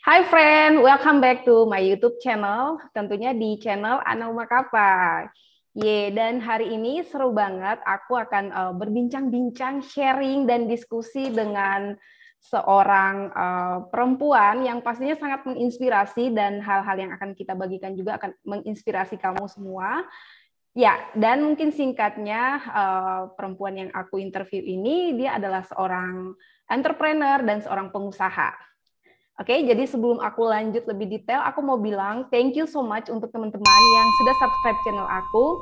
Hi friend, welcome back to my YouTube channel. Tentunya di channel Ana Makapa. Dan hari ini seru banget. Aku akan berbincang-bincang, sharing dan diskusi dengan seorang perempuan yang pastinya sangat menginspirasi dan hal-hal yang akan kita bagikan juga akan menginspirasi kamu semua. Ya, dan mungkin singkatnya perempuan yang aku interview ini dia adalah seorang entrepreneur dan seorang pengusaha. Oke, jadi sebelum aku lanjut lebih detail, aku mau bilang thank you so much untuk teman-teman yang sudah subscribe channel aku.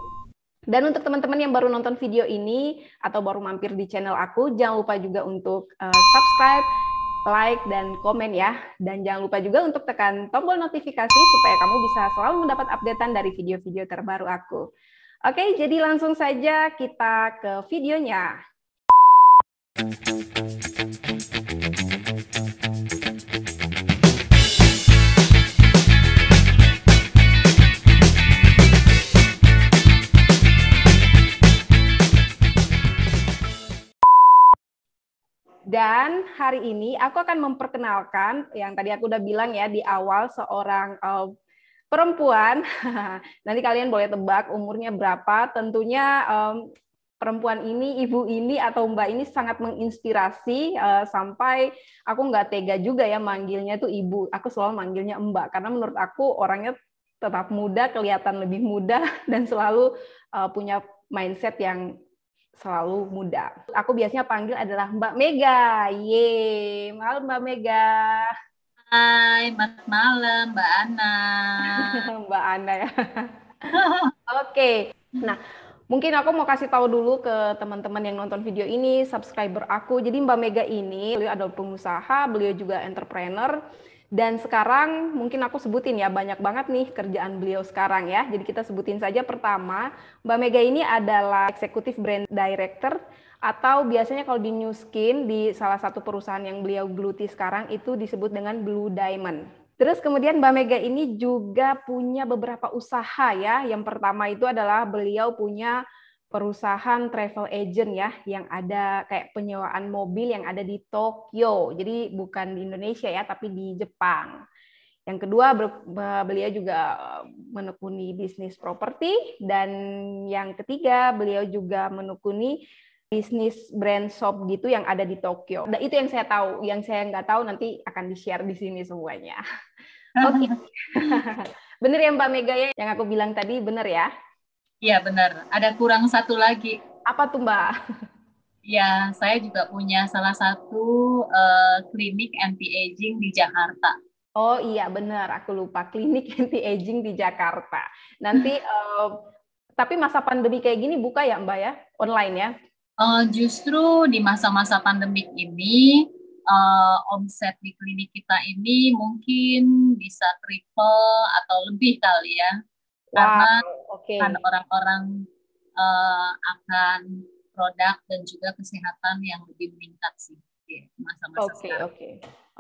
Dan untuk teman-teman yang baru nonton video ini atau baru mampir di channel aku, jangan lupa juga untuk subscribe, like, dan komen ya. Dan jangan lupa juga untuk tekan tombol notifikasi supaya kamu bisa selalu mendapat updatean dari video-video terbaru aku. Oke, jadi langsung saja kita ke videonya. Dan hari ini aku akan memperkenalkan yang tadi aku udah bilang ya di awal seorang perempuan. Nanti kalian boleh tebak umurnya berapa. Tentunya perempuan ini, ibu ini atau mbak ini sangat menginspirasi sampai aku nggak tega juga ya manggilnya tuh ibu. Aku selalu manggilnya mbak karena menurut aku orangnya tetap muda, kelihatan lebih muda dan selalu punya mindset yang selalu muda. Aku biasanya panggil adalah Mbak Mega. Malam Mbak Mega. Hai, selamat malam Mbak Ana. Mbak Ana ya. Oke. Nah, mungkin aku mau kasih tahu dulu ke teman-teman yang nonton video ini, subscriber aku. Jadi Mbak Mega ini, beliau adalah pengusaha, beliau juga entrepreneur. Dan sekarang mungkin aku sebutin ya, banyak banget nih kerjaan beliau sekarang ya. Jadi kita sebutin saja pertama, Mbak Mega ini adalah eksekutif brand director atau biasanya kalau di New Skin di salah satu perusahaan yang beliau geluti sekarang itu disebut dengan Blue Diamond. Terus kemudian Mbak Mega ini juga punya beberapa usaha ya. Yang pertama itu adalah beliau punya perusahaan travel agent ya, yang ada kayak penyewaan mobil yang ada di Tokyo. Jadi bukan di Indonesia ya, tapi di Jepang. Yang kedua, beliau juga menekuni bisnis properti. Dan yang ketiga, beliau juga menekuni bisnis brand shop gitu yang ada di Tokyo. Dan itu yang saya tahu. Yang saya nggak tahu nanti akan di-share di sini semuanya. Oke. Bener ya Mbak Mega ya? Yang aku bilang tadi bener ya? Iya benar, ada kurang satu lagi. Apa tuh Mbak? Ya, saya juga punya salah satu klinik anti-aging di Jakarta. Oh iya benar, aku lupa klinik anti aging di Jakarta. Nanti tapi masa pandemi kayak gini buka ya Mbak ya, online ya? Justru di masa-masa pandemik ini, omset di klinik kita ini mungkin bisa triple atau lebih kali ya. Wow, Karena oke. kan orang-orang akan produk dan juga kesehatan yang lebih meningkat sih di masa-masa Oke, sekarang. oke.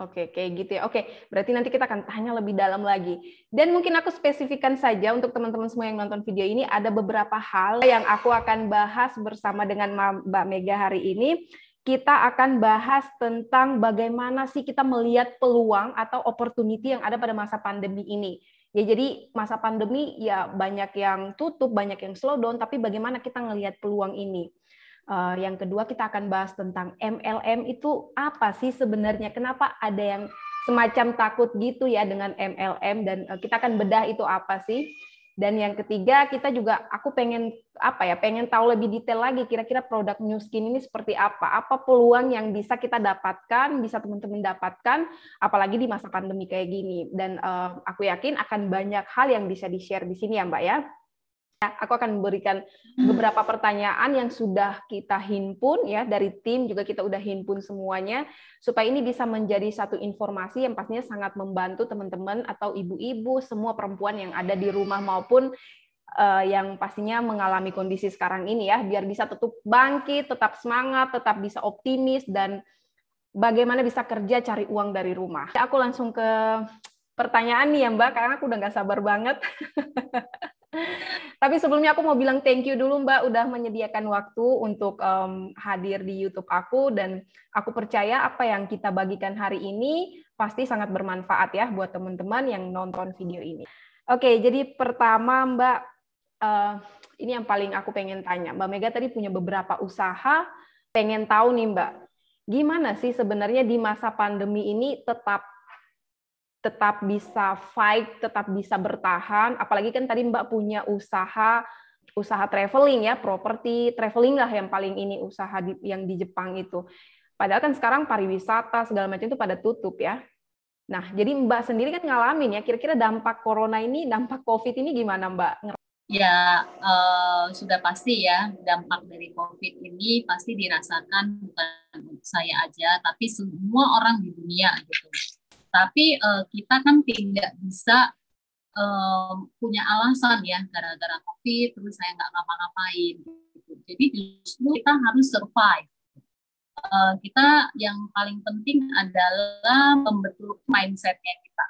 Oke, kayak gitu ya. Oke, berarti nanti kita akan tanya lebih dalam lagi. Dan mungkin aku spesifikkan saja untuk teman-teman semua yang nonton video ini, ada beberapa hal yang aku akan bahas bersama dengan Mbak Mega hari ini. Kita akan bahas tentang bagaimana sih kita melihat peluang atau opportunity yang ada pada masa pandemi ini. Ya, jadi masa pandemi ya banyak yang tutup, banyak yang slow down, tapi bagaimana kita ngelihat peluang ini. Yang kedua kita akan bahas tentang MLM itu apa sih sebenarnya? Kenapa ada yang semacam takut gitu ya dengan MLM dan kita akan bedah itu apa sih? Dan yang ketiga kita juga aku pengen pengen tahu lebih detail lagi kira-kira produk New Skin ini seperti apa? Apa peluang yang bisa kita dapatkan, bisa teman-teman dapatkan apalagi di masa pandemi kayak gini. Dan aku yakin akan banyak hal yang bisa di-share di sini ya, Mbak ya. Aku akan memberikan beberapa pertanyaan yang sudah kita himpun ya dari tim, juga kita udah himpun semuanya supaya ini bisa menjadi satu informasi yang pastinya sangat membantu teman-teman atau ibu-ibu semua perempuan yang ada di rumah maupun yang pastinya mengalami kondisi sekarang ini ya, biar bisa tetap bangkit, tetap semangat, tetap bisa optimis dan bagaimana bisa kerja cari uang dari rumah. Aku langsung ke pertanyaan nih ya Mbak, karena aku udah nggak sabar banget. Tapi sebelumnya aku mau bilang thank you dulu Mbak udah menyediakan waktu untuk hadir di YouTube aku, dan aku percaya apa yang kita bagikan hari ini pasti sangat bermanfaat ya buat teman-teman yang nonton video ini. Oke, jadi pertama Mbak, ini yang paling aku pengen tanya. Mbak Mega tadi punya beberapa usaha, pengen tahu nih Mbak, gimana sih sebenarnya di masa pandemi ini tetap bisa fight, tetap bisa bertahan, apalagi kan tadi Mbak punya usaha traveling ya, properti traveling lah yang paling ini usaha yang di Jepang itu. Padahal kan sekarang pariwisata segala macam itu pada tutup ya. Nah, jadi Mbak sendiri kan ngalamin ya, kira-kira dampak corona ini, dampak COVID ini gimana Mbak? Ya, sudah pasti ya, dampak dari COVID ini pasti dirasakan bukan saya aja, tapi semua orang di dunia gitu. Tapi kita kan tidak bisa punya alasan ya, gara-gara COVID terus saya nggak ngapa-ngapain gitu. Jadi justru kita harus survive. Kita yang paling penting adalah membentuk mindset-nya kita.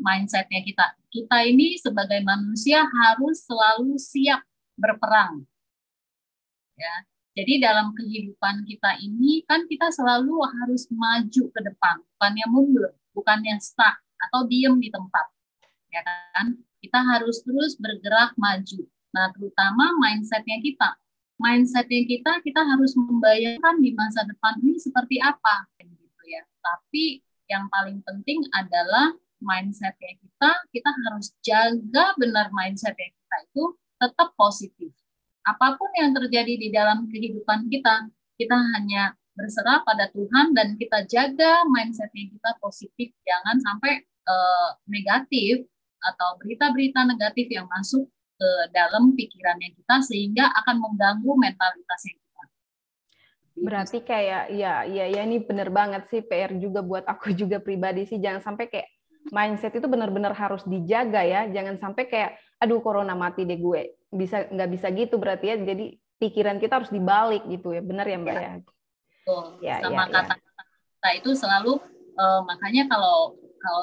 Mindset-nya kita ini sebagai manusia harus selalu siap berperang. Ya. Jadi dalam kehidupan kita ini kan kita selalu harus maju ke depan, bukannya mundur, bukannya stuck atau diem di tempat. Ya kan? Kita harus terus bergerak maju. Nah, terutama mindset-nya kita. Mindset-nya kita harus membayangkan di masa depan ini seperti apa gitu ya. Tapi yang paling penting adalah mindset-nya kita harus jaga benar mindset-nya kita itu tetap positif. Apapun yang terjadi di dalam kehidupan kita hanya berserah pada Tuhan dan kita jaga mindset-nya kita positif. Jangan sampai negatif atau berita-berita negatif yang masuk ke dalam pikirannya kita sehingga akan mengganggu mentalitasnya kita. Berarti kayak ya ini benar banget sih, PR juga buat aku juga pribadi sih, jangan sampai kayak mindset itu benar-benar harus dijaga ya, jangan sampai kayak aduh corona mati deh gue. Nggak bisa gitu berarti ya. Jadi pikiran kita harus dibalik gitu ya. Benar ya Mbak ya? Ya, sama kata-kata kita itu selalu makanya kalau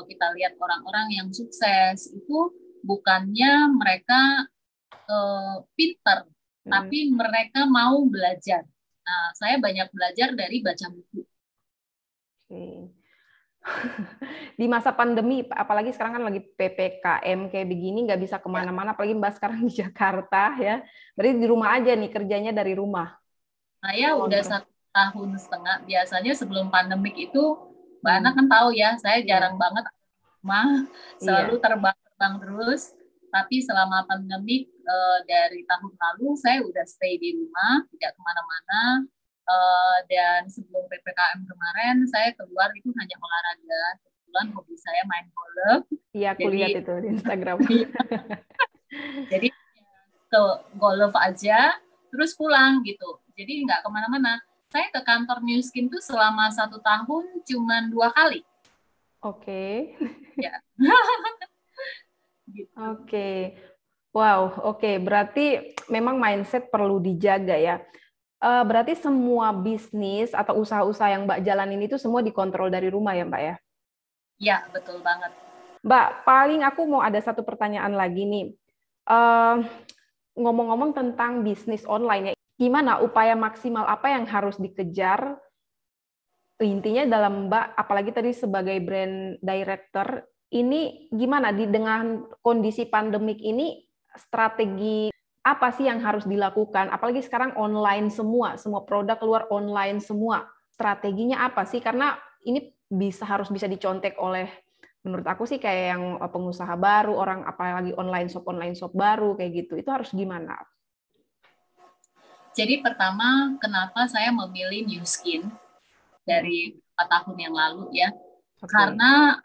kita lihat orang-orang yang sukses itu bukannya mereka pinter, tapi mereka mau belajar. Nah, saya banyak belajar dari baca buku. Di masa pandemi, apalagi sekarang kan lagi PPKM kayak begini, nggak bisa kemana-mana, apalagi Mbak sekarang di Jakarta ya. Berarti di rumah aja nih, kerjanya dari rumah. Saya udah 1,5 tahun. Biasanya sebelum pandemik itu, Mbak Ana kan tahu ya, saya jarang banget rumah, selalu terbang terus. Tapi selama pandemik dari tahun lalu, saya udah stay di rumah, tidak kemana-mana. Dan sebelum PPKM kemarin saya keluar itu hanya olahraga. Kebetulan hobi saya main golf. Iya, aku lihat itu di Instagram. Jadi ke golf aja, terus pulang gitu. Jadi nggak kemana-mana. Saya ke kantor New Skin tuh selama 1 tahun cuma 2 kali. Oke. Ya. Gitu. Oke. Wow, oke. Berarti memang mindset perlu dijaga ya. Berarti semua bisnis atau usaha-usaha yang Mbak jalanin itu semua dikontrol dari rumah ya, Mbak ya? Ya, betul banget. Mbak, paling aku mau ada satu pertanyaan lagi nih. Ngomong-ngomong tentang bisnis online ya, gimana upaya maksimal apa yang harus dikejar? Intinya dalam Mbak, apalagi tadi sebagai brand director, ini gimana dengan kondisi pandemik ini, strategi apa sih yang harus dilakukan? Apalagi sekarang online semua produk keluar online semua. Strateginya apa sih? Karena ini harus bisa dicontek oleh, menurut aku sih kayak yang pengusaha baru, orang apalagi online shop baru kayak gitu. Itu harus gimana? Jadi pertama, kenapa saya memilih New Skin dari 4 tahun yang lalu ya? Karena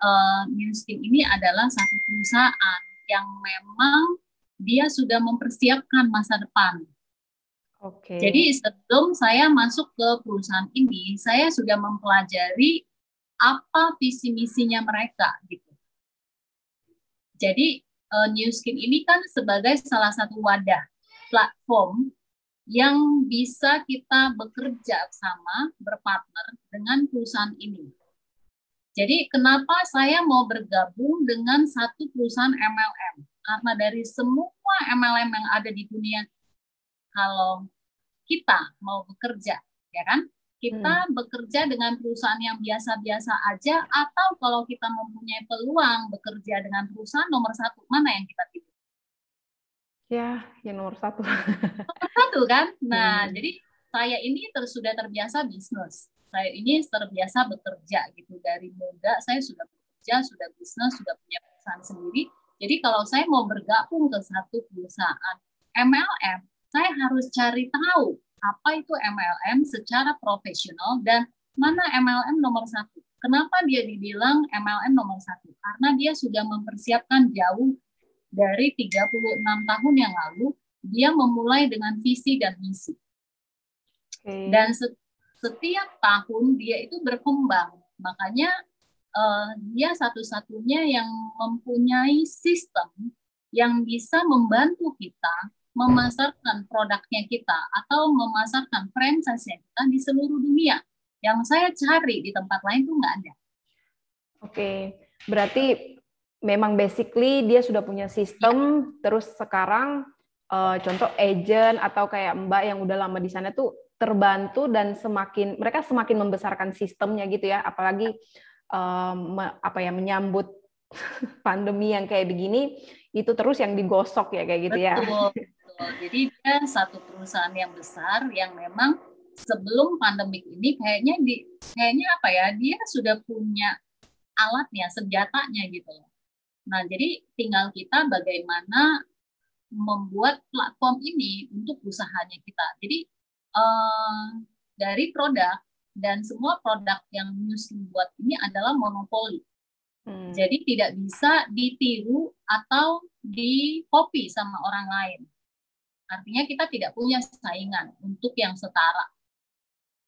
New Skin ini adalah satu perusahaan yang memang dia sudah mempersiapkan masa depan. Jadi sebelum saya masuk ke perusahaan ini, saya sudah mempelajari apa visi misinya mereka gitu. Jadi New Skin ini kan sebagai salah satu wadah platform yang bisa kita bekerja sama, berpartner dengan perusahaan ini. Jadi kenapa saya mau bergabung dengan satu perusahaan MLM Karena dari semua MLM yang ada di dunia, kalau kita mau bekerja, ya kan? Kita bekerja dengan perusahaan yang biasa-biasa aja, atau kalau kita mempunyai peluang bekerja dengan perusahaan nomor satu, mana yang kita pilih? Ya, yang nomor satu. Nomor satu kan? Nah, jadi saya ini sudah terbiasa bisnis. Saya ini terbiasa bekerja gitu. Dari muda saya sudah bekerja, sudah bisnis, sudah punya perusahaan sendiri. Jadi kalau saya mau bergabung ke satu perusahaan MLM, saya harus cari tahu apa itu MLM secara profesional dan mana MLM nomor satu. Kenapa dia dibilang MLM nomor satu? Karena dia sudah mempersiapkan jauh dari 36 tahun yang lalu, dia memulai dengan visi dan misi. Dan setiap tahun dia itu berkembang. Makanya dia satu-satunya yang mempunyai sistem yang bisa membantu kita memasarkan produknya kita atau memasarkan franchise-nya kita di seluruh dunia. Yang saya cari di tempat lain tuh nggak ada. Oke, berarti memang basically dia sudah punya sistem, terus sekarang contoh agent atau kayak Mbak yang udah lama di sana tuh terbantu dan mereka semakin membesarkan sistemnya gitu ya, apalagi menyambut pandemi yang kayak begini, itu terus yang digosok ya kayak gitu. Betul, ya. Betul. Jadi dia satu perusahaan yang besar yang memang sebelum pandemik ini kayaknya dia sudah punya alatnya, senjatanya gitu. Nah, jadi tinggal kita bagaimana membuat platform ini untuk usahanya kita. Jadi dari produk dan semua produk yang Muslim buat ini adalah monopoli. Jadi tidak bisa ditiru atau di-copy sama orang lain. Artinya kita tidak punya saingan untuk yang setara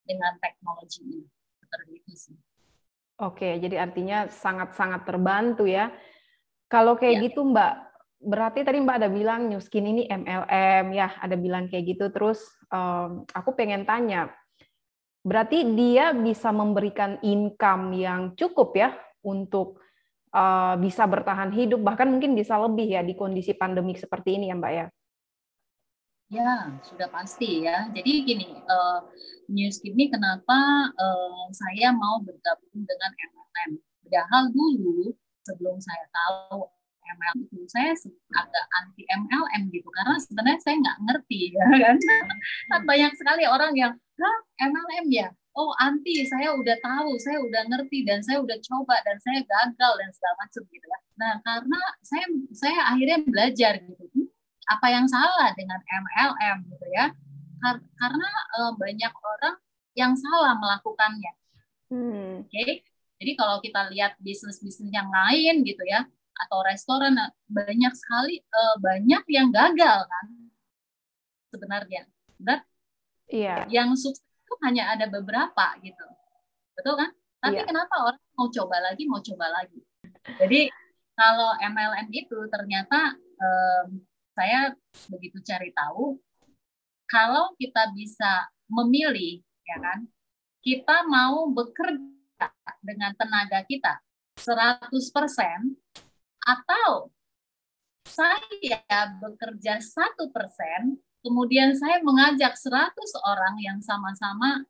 dengan teknologi ini. Seperti itu sih. Oke, jadi artinya sangat-sangat terbantu ya. Kalau kayak gitu Mbak, berarti tadi Mbak ada bilang New Skin ini MLM ya, ada bilang kayak gitu. Terus aku pengen tanya, berarti dia bisa memberikan income yang cukup ya untuk bisa bertahan hidup, bahkan mungkin bisa lebih ya di kondisi pandemik seperti ini ya Mbak ya? Ya, sudah pasti ya. Jadi gini, New Skin ini kenapa saya mau bergabung dengan MLM? Padahal dulu sebelum saya tahu MLM itu saya agak anti MLM gitu karena sebenarnya saya nggak ngerti ya kan. Kan banyak sekali orang yang MLM ya, oh anti, saya udah tahu, saya udah ngerti dan saya udah coba dan saya gagal dan segala macam gitu ya. Nah karena saya akhirnya belajar gitu, apa yang salah dengan MLM gitu ya? Karena banyak orang yang salah melakukannya. Oke. Jadi kalau kita lihat bisnis-bisnis yang lain gitu ya, atau restoran, banyak sekali banyak yang gagal kan sebenarnya. Benar? Iya. Yang sukses itu hanya ada beberapa gitu, betul kan? Tapi kenapa orang mau coba lagi? Jadi kalau MLM itu ternyata saya begitu cari tahu, kalau kita bisa memilih, ya kan, kita mau bekerja dengan tenaga kita 100% atau saya bekerja 1%, kemudian saya mengajak 100 orang yang sama-sama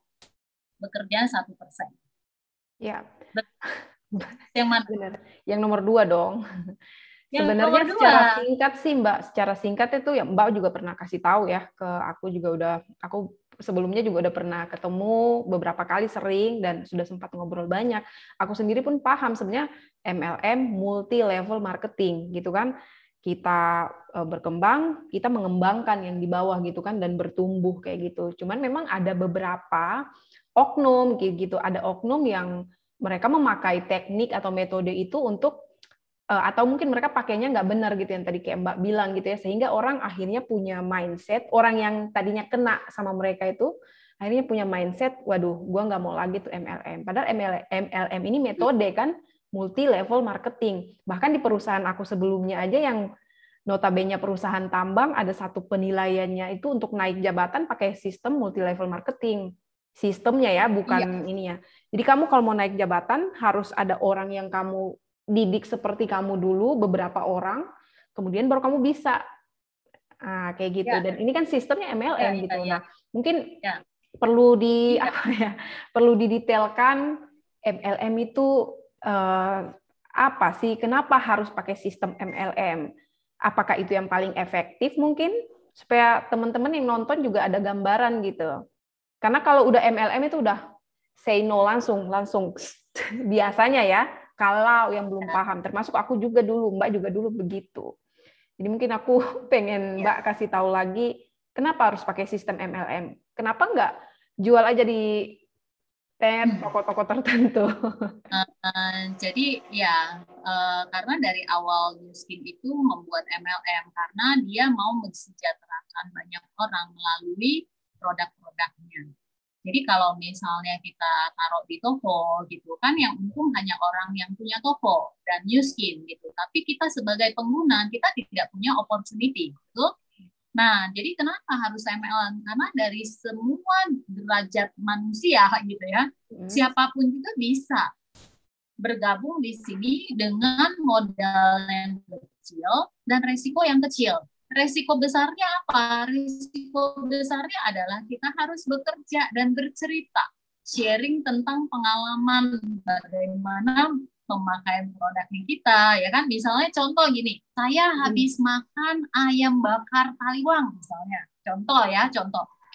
bekerja 1%. Ya. Yang mana? Benar. Yang nomor 2 dong. Sebenarnya secara singkat sih Mbak, secara singkat itu ya Mbak juga pernah kasih tahu ya ke aku juga aku sebelumnya juga udah pernah ketemu beberapa kali sering dan sudah sempat ngobrol banyak. Aku sendiri pun paham sebenarnya MLM multi level marketing gitu kan. Kita berkembang, kita mengembangkan yang di bawah gitu kan dan bertumbuh kayak gitu. Cuman memang ada beberapa oknum kayak gitu, ada oknum yang mereka memakai teknik atau metode itu untuk atau mungkin mereka pakainya nggak benar gitu yang tadi kayak Mbak bilang gitu ya, sehingga orang akhirnya punya mindset, orang yang tadinya kena sama mereka itu akhirnya punya mindset, waduh, gua nggak mau lagi tuh MLM. Padahal MLM ini metode kan multi level marketing. Bahkan di perusahaan aku sebelumnya aja yang notabene perusahaan tambang, ada satu penilaiannya itu untuk naik jabatan pakai sistem multi level marketing. Sistemnya ya, bukan ininya. Jadi kamu kalau mau naik jabatan harus ada orang yang kamu didik seperti kamu dulu, beberapa orang, kemudian baru kamu bisa. Nah, kayak gitu. Ya, Dan ini kan sistemnya MLM ya, gitu. ya, Nah, mungkin ya. perlu Iya. apa ya? Perlu didetailkan MLM itu apa sih? Kenapa harus pakai sistem MLM? Apakah itu yang paling efektif mungkin? Supaya teman-teman yang nonton juga ada gambaran gitu. Karena kalau udah MLM itu udah say no langsung biasanya ya. Kalau yang belum paham, termasuk aku juga dulu, Mbak juga dulu begitu. Jadi mungkin aku pengen Mbak kasih tahu lagi kenapa harus pakai sistem MLM. Kenapa nggak jual aja di toko-toko tertentu? Jadi ya karena dari awal New Skin itu membuat MLM karena dia mau mensejahterakan banyak orang melalui produk-produknya. Jadi kalau misalnya kita taruh di toko gitu kan yang untung hanya orang yang punya toko dan New Skin gitu. Tapi kita sebagai pengguna kita tidak punya opportunity gitu. Nah, jadi kenapa harus MLM? Karena dari semua derajat manusia gitu ya, siapapun juga bisa bergabung di sini dengan modal yang kecil dan resiko yang kecil. Resiko besarnya apa? Resiko besarnya adalah kita harus bekerja dan bercerita, sharing tentang pengalaman bagaimana pemakaian produknya kita, ya kan? Misalnya contoh gini, saya habis makan ayam bakar taliwang misalnya. Contoh.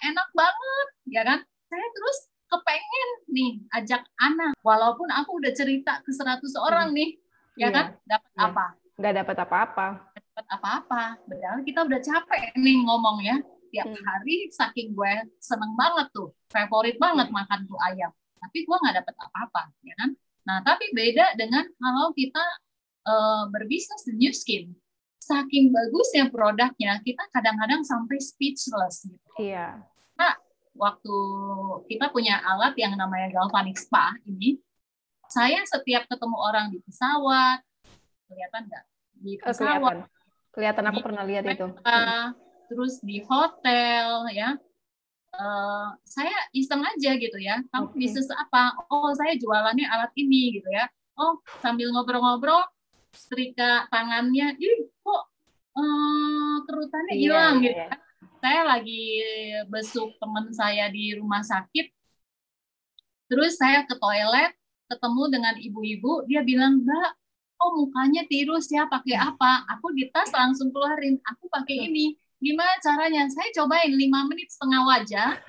Enak banget, ya kan? Saya terus kepengen nih ajak anak, walaupun aku udah cerita ke 100 orang nih, ya kan? Dapat apa? Nggak dapat apa-apa. Dapat apa-apa. Padahal kita udah capek nih ngomong ya. Tiap hari saking gue seneng banget tuh, favorit banget makan tuh ayam. Tapi gue nggak dapat apa-apa, ya kan? Nah, tapi beda dengan kalau kita berbisnis di New Skin. Saking bagusnya produknya, kita kadang-kadang sampai speechless gitu. Iya. Nah, waktu kita punya alat yang namanya galvanic spa ini, saya setiap ketemu orang di pesawat, kelihatan nggak? Di pesawat. Kelihatan aku pernah lihat itu. Terus di hotel, ya. Saya iseng aja gitu ya. Kamu bisnis apa? Oh, saya jualannya alat ini gitu ya. Oh, sambil ngobrol-ngobrol, setrika tangannya, kok kerutannya hilang gitu kan. Saya lagi besuk teman saya di rumah sakit, terus saya ke toilet, ketemu dengan ibu-ibu, dia bilang, Mbak, oh mukanya tirus ya, pakai apa? Aku di tas langsung keluarin, aku pakai ini. Gimana caranya? Saya cobain 5 menit setengah wajah,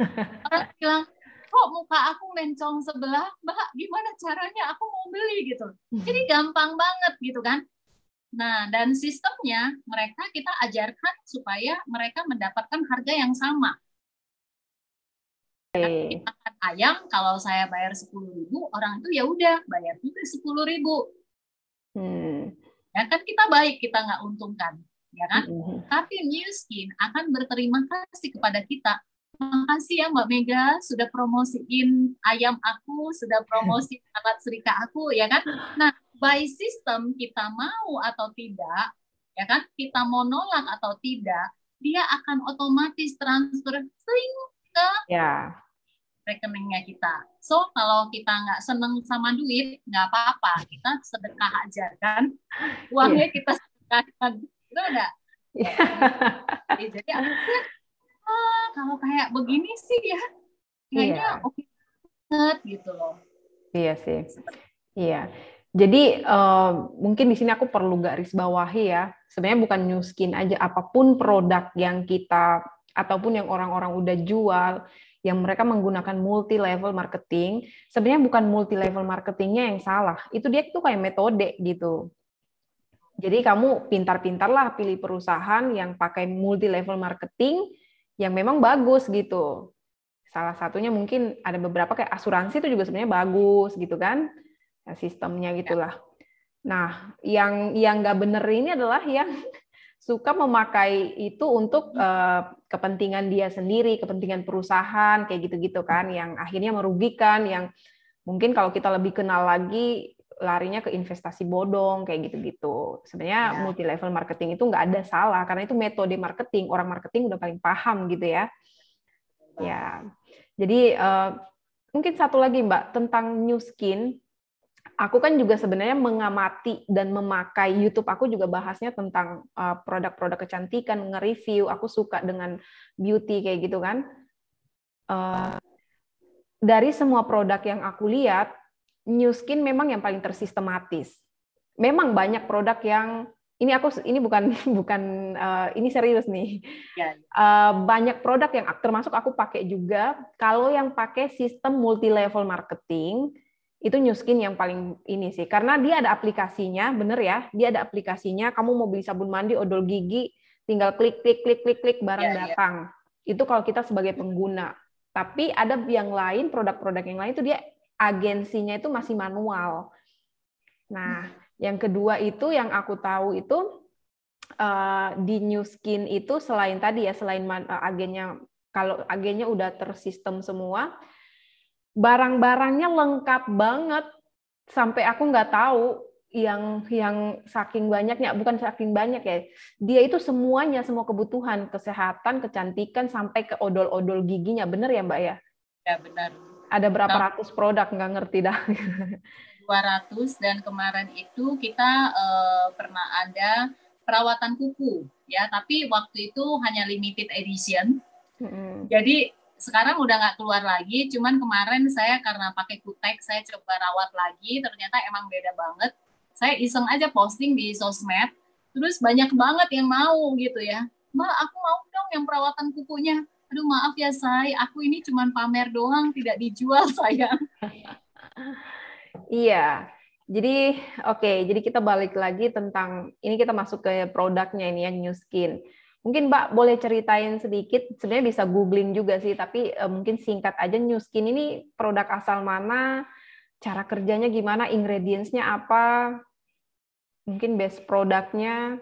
orang bilang, kok muka aku mencong sebelah, Mbak, gimana caranya? Aku mau beli gitu. Jadi gampang banget gitu kan. Nah, dan sistemnya mereka kita ajarkan supaya mereka mendapatkan harga yang sama. Makan ayam, kalau saya bayar 10.000, orang itu ya udah bayar juga 10.000. Ya kan kita baik, kita nggak untungkan, ya kan? Tapi New Skin akan berterima kasih kepada kita. Makasih ya Mbak Mega sudah promosiin ayam aku, sudah promosi alat serika aku, ya kan? Nah, by system kita mau atau tidak, ya kan? Kita mau nolak atau tidak, dia akan otomatis transfer ke rekeningnya kita. So, kalau kita nggak seneng sama duit, nggak apa-apa. Kita sedekah aja, kan? Uangnya kita sedekahkan. Itu enggak? Jadi, kalau kayak begini sih ya, kayaknya oke banget gitu loh. Iya sih. Iya. Jadi, mungkin di sini aku perlu garis bawahi ya. Sebenarnya bukan New Skin aja, apapun produk yang kita, ataupun yang orang-orang udah jual, yang mereka menggunakan multi-level marketing, sebenarnya bukan multi-level marketingnya yang salah. Itu dia tuh kayak metode gitu. Jadi kamu pintar-pintarlah pilih perusahaan yang pakai multi-level marketing yang memang bagus gitu. Salah satunya mungkin ada beberapa kayak asuransi itu juga sebenarnya bagus gitu kan, sistemnya gitulah. Nah, yang nggak bener ini adalah yang suka memakai itu untuk kepentingan dia sendiri, kepentingan perusahaan, kayak gitu-gitu kan, yang akhirnya merugikan, yang mungkin kalau kita lebih kenal lagi, larinya ke investasi bodong, kayak gitu-gitu. Sebenarnya multi-level marketing itu nggak ada salah, karena itu metode marketing, orang marketing udah paling paham gitu ya. Ya, jadi mungkin satu lagi Mbak, tentang New Skin, aku kan juga sebenarnya mengamati dan memakai YouTube, aku juga bahasnya tentang produk-produk kecantikan, nge-review, aku suka dengan beauty kayak gitu kan. Dari semua produk yang aku lihat, New Skin memang yang paling tersistematis. Memang banyak produk yang ini bukan ini serius nih. Ya. Banyak produk yang termasuk aku pakai juga. Kalau yang pakai sistem multi level marketing itu New Skin yang paling ini sih, karena dia ada aplikasinya, bener ya, dia ada aplikasinya. Kamu mau beli sabun mandi, odol gigi, tinggal klik klik klik klik klik, barang datang. Itu kalau kita sebagai pengguna. Tapi ada yang lain, produk-produk yang lain itu dia agensinya itu masih manual. Nah, yang kedua itu yang aku tahu itu di New Skin itu selain tadi ya, selain agennya, kalau agennya udah tersistem semua, barang-barangnya lengkap banget sampai aku nggak tahu yang saking banyaknya, bukan saking banyak ya, dia itu semuanya, semua kebutuhan kesehatan, kecantikan, sampai ke odol-odol giginya, bener ya Mbak ya? Ya benar. Ada berapa ratus produk, nggak ngerti dah. 200, dan kemarin itu kita pernah ada perawatan kuku ya, tapi waktu itu hanya limited edition. Jadi sekarang udah nggak keluar lagi, cuman kemarin saya karena pakai kutek, saya coba rawat lagi, ternyata emang beda banget. Saya iseng aja posting di sosmed, terus banyak banget yang mau gitu ya. Mbak, aku mau dong yang perawatan kukunya. Aduh maaf ya Say, aku ini cuman pamer doang, tidak dijual sayang. Iya, jadi jadi kita balik lagi tentang, ini kita masuk ke produknya ini ya, New Skin. Mungkin Mbak boleh ceritain sedikit, sebenarnya bisa googling juga sih, tapi mungkin singkat aja, New Skin ini produk asal mana, cara kerjanya gimana, ingredients-nya apa, mungkin base produknya.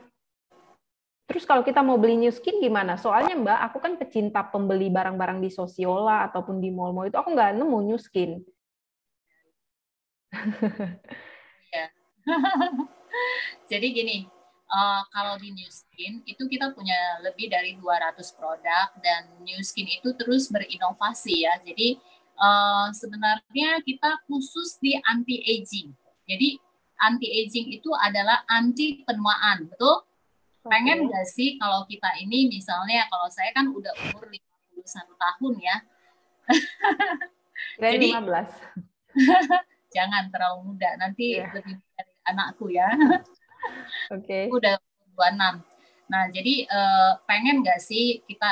Terus kalau kita mau beli New Skin gimana? Soalnya Mbak, aku kan pecinta pembeli barang-barang di Sosiola ataupun di mall-mall itu, aku nggak nemu New Skin. Ya. Jadi gini, kalau di New Skin itu kita punya lebih dari 200 produk, dan New Skin itu terus berinovasi ya. Jadi sebenarnya kita khusus di anti-aging. Jadi anti-aging itu adalah anti penuaan, betul? Pengen nggak sih kalau kita ini misalnya, kalau saya kan udah umur 51 tahun ya. Jadi 15. Jangan terlalu muda, nanti lebih dari anakku ya. Udah 26. Nah, jadi pengen nggak sih kita,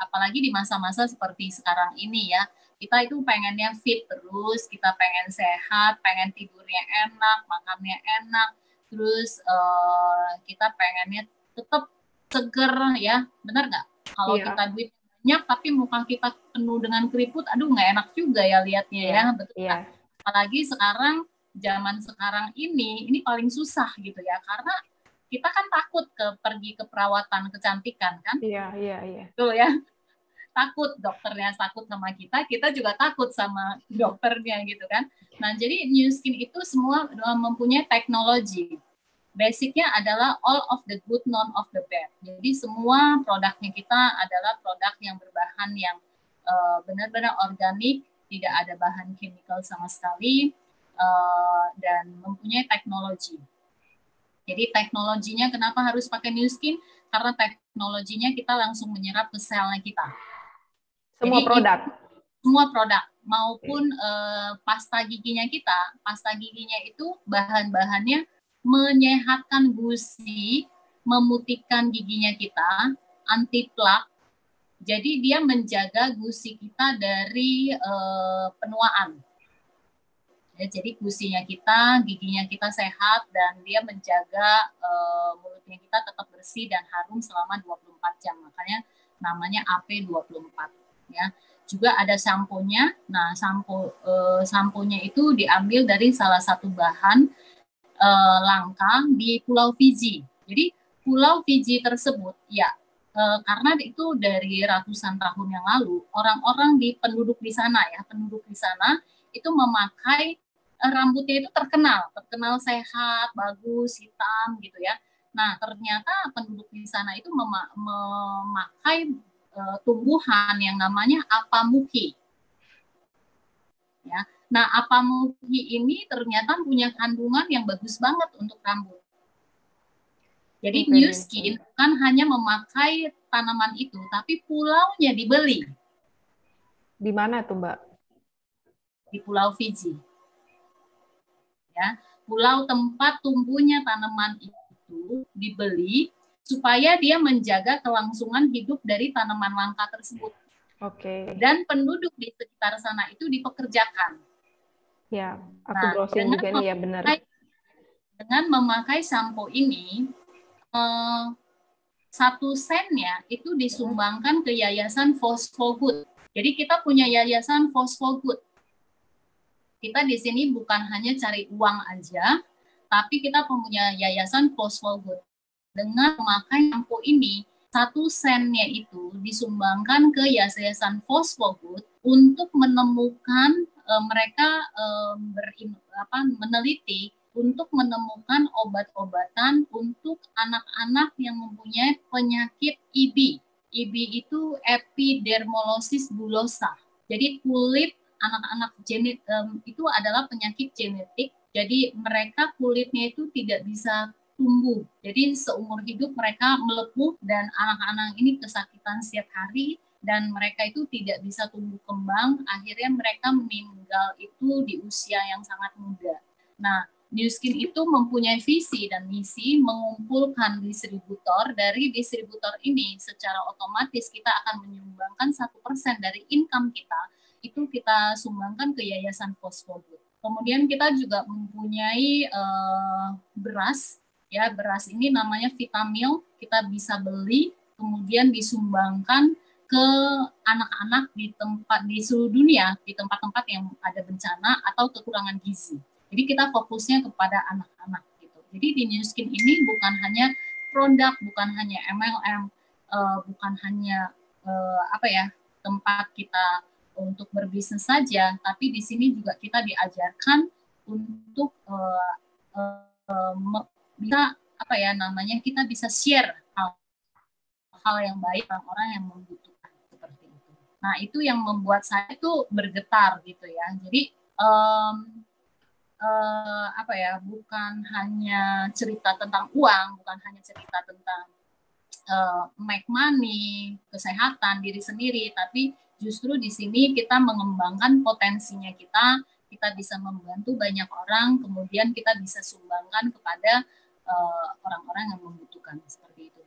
apalagi di masa-masa seperti sekarang ini ya, kita itu pengennya fit terus, kita pengen sehat, pengen tidurnya enak, makannya enak, terus kita pengennya tetap seger ya, benar nggak? Kalau kita duit banyak tapi muka kita penuh dengan keriput, aduh nggak enak juga ya liatnya ya, betul nggak? Apalagi sekarang, zaman sekarang ini paling susah gitu ya, karena kita kan takut pergi ke perawatan kecantikan kan? Iya. Betul ya? Takut dokternya takut sama kita juga takut sama dokternya gitu kan. Nah, jadi New Skin itu semua mempunyai teknologi. Basicnya adalah all of the good, none of the bad. Jadi semua produknya kita adalah produk yang berbahan yang benar-benar organik, tidak ada bahan kimia sama sekali, dan mempunyai teknologi. Jadi teknologinya kenapa harus pakai New Skin? Karena teknologinya kita langsung menyerap ke selnya kita. Semua jadi, produk? Semua produk, maupun pasta giginya kita. Pasta giginya itu bahan-bahannya menyehatkan gusi, memutihkan giginya kita, anti plak. Jadi dia menjaga gusi kita dari penuaan. Ya, jadi gusinya kita, giginya kita sehat, dan dia menjaga mulutnya kita tetap bersih dan harum selama 24 jam. Makanya namanya AP24 ya. Juga ada samponya. Nah, samponya itu diambil dari salah satu bahan langka di Pulau Fiji. Jadi Pulau Fiji tersebut ya, karena itu dari ratusan tahun yang lalu, orang-orang penduduk di sana itu memakai rambutnya itu terkenal sehat, bagus, hitam gitu ya. Nah, ternyata penduduk di sana itu memakai tumbuhan yang namanya apamuki. Ya, Nah, Apamuhi ini ternyata punya kandungan yang bagus banget untuk rambut. Jadi New Skin kan hanya memakai tanaman itu, tapi pulaunya dibeli. Di mana tuh, Mbak? Di Pulau Fiji. Ya, pulau tempat tumbuhnya tanaman itu dibeli supaya dia menjaga kelangsungan hidup dari tanaman langka tersebut. Oke. Dan penduduk di sekitar sana itu dipekerjakan. Ya, aku browsing juga nih ya, benar. Dengan memakai sampo ini, 1 sennya itu disumbangkan ke Yayasan Phosphogood. Jadi kita punya Yayasan Phosphogood. Kita di sini bukan hanya cari uang aja, tapi kita punya Yayasan Phosphogood. Dengan memakai sampo ini, 1 sennya itu disumbangkan ke Yayasan Phosphogood untuk menemukan mereka meneliti untuk menemukan obat-obatan untuk anak-anak yang mempunyai penyakit EB. EB itu epidermolysis bullosa. Jadi kulit anak-anak itu adalah penyakit genetik. Jadi mereka kulitnya itu tidak bisa tumbuh. Jadi seumur hidup mereka melepuh dan anak-anak ini kesakitan setiap hari dan mereka itu tidak bisa tumbuh kembang. Akhirnya mereka meninggal itu di usia yang sangat muda. Nah, New Skin itu mempunyai visi dan misi mengumpulkan distributor. Dari distributor ini secara otomatis kita akan menyumbangkan 1% dari income kita, itu kita sumbangkan ke Yayasan Phosphogood. Kemudian kita juga mempunyai beras, ya beras ini namanya Vitamil, kita bisa beli, kemudian disumbangkan ke anak-anak di seluruh dunia, di tempat-tempat yang ada bencana atau kekurangan gizi. Jadi kita fokusnya kepada anak-anak gitu. Jadi di New Skin ini bukan hanya produk, bukan hanya MLM, bukan hanya tempat kita untuk berbisnis saja, tapi di sini juga kita diajarkan untuk kita bisa share hal yang baik orang-orang yang membutuhkan seperti itu. Nah itu yang membuat saya tuh bergetar gitu ya. Jadi bukan hanya cerita tentang uang, bukan hanya cerita tentang make money, kesehatan diri sendiri, tapi justru di sini kita mengembangkan potensinya kita bisa membantu banyak orang, kemudian kita bisa sumbangkan kepada orang-orang yang membutuhkan seperti itu.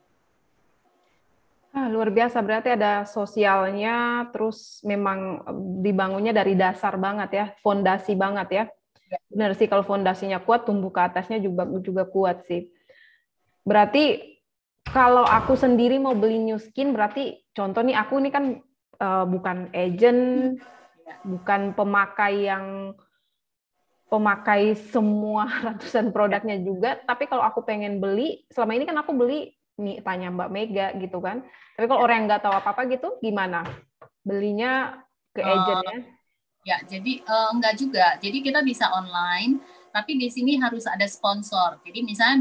Luar biasa, berarti ada sosialnya, terus memang dibangunnya dari dasar banget ya, fondasi banget ya. Benar sih, kalau fondasinya kuat, tumbuh ke atasnya juga kuat sih. Berarti kalau aku sendiri mau beli New Skin, berarti contoh nih, aku ini kan bukan agent, bukan pemakai semua ratusan produknya juga, tapi kalau aku pengen beli, selama ini kan aku beli, nih tanya Mbak Mega gitu kan, tapi kalau orang yang nggak tahu apa-apa gitu, gimana? Belinya ke agentnya? Ya, jadi enggak juga. Jadi kita bisa online, tapi di sini harus ada sponsor. Jadi misalnya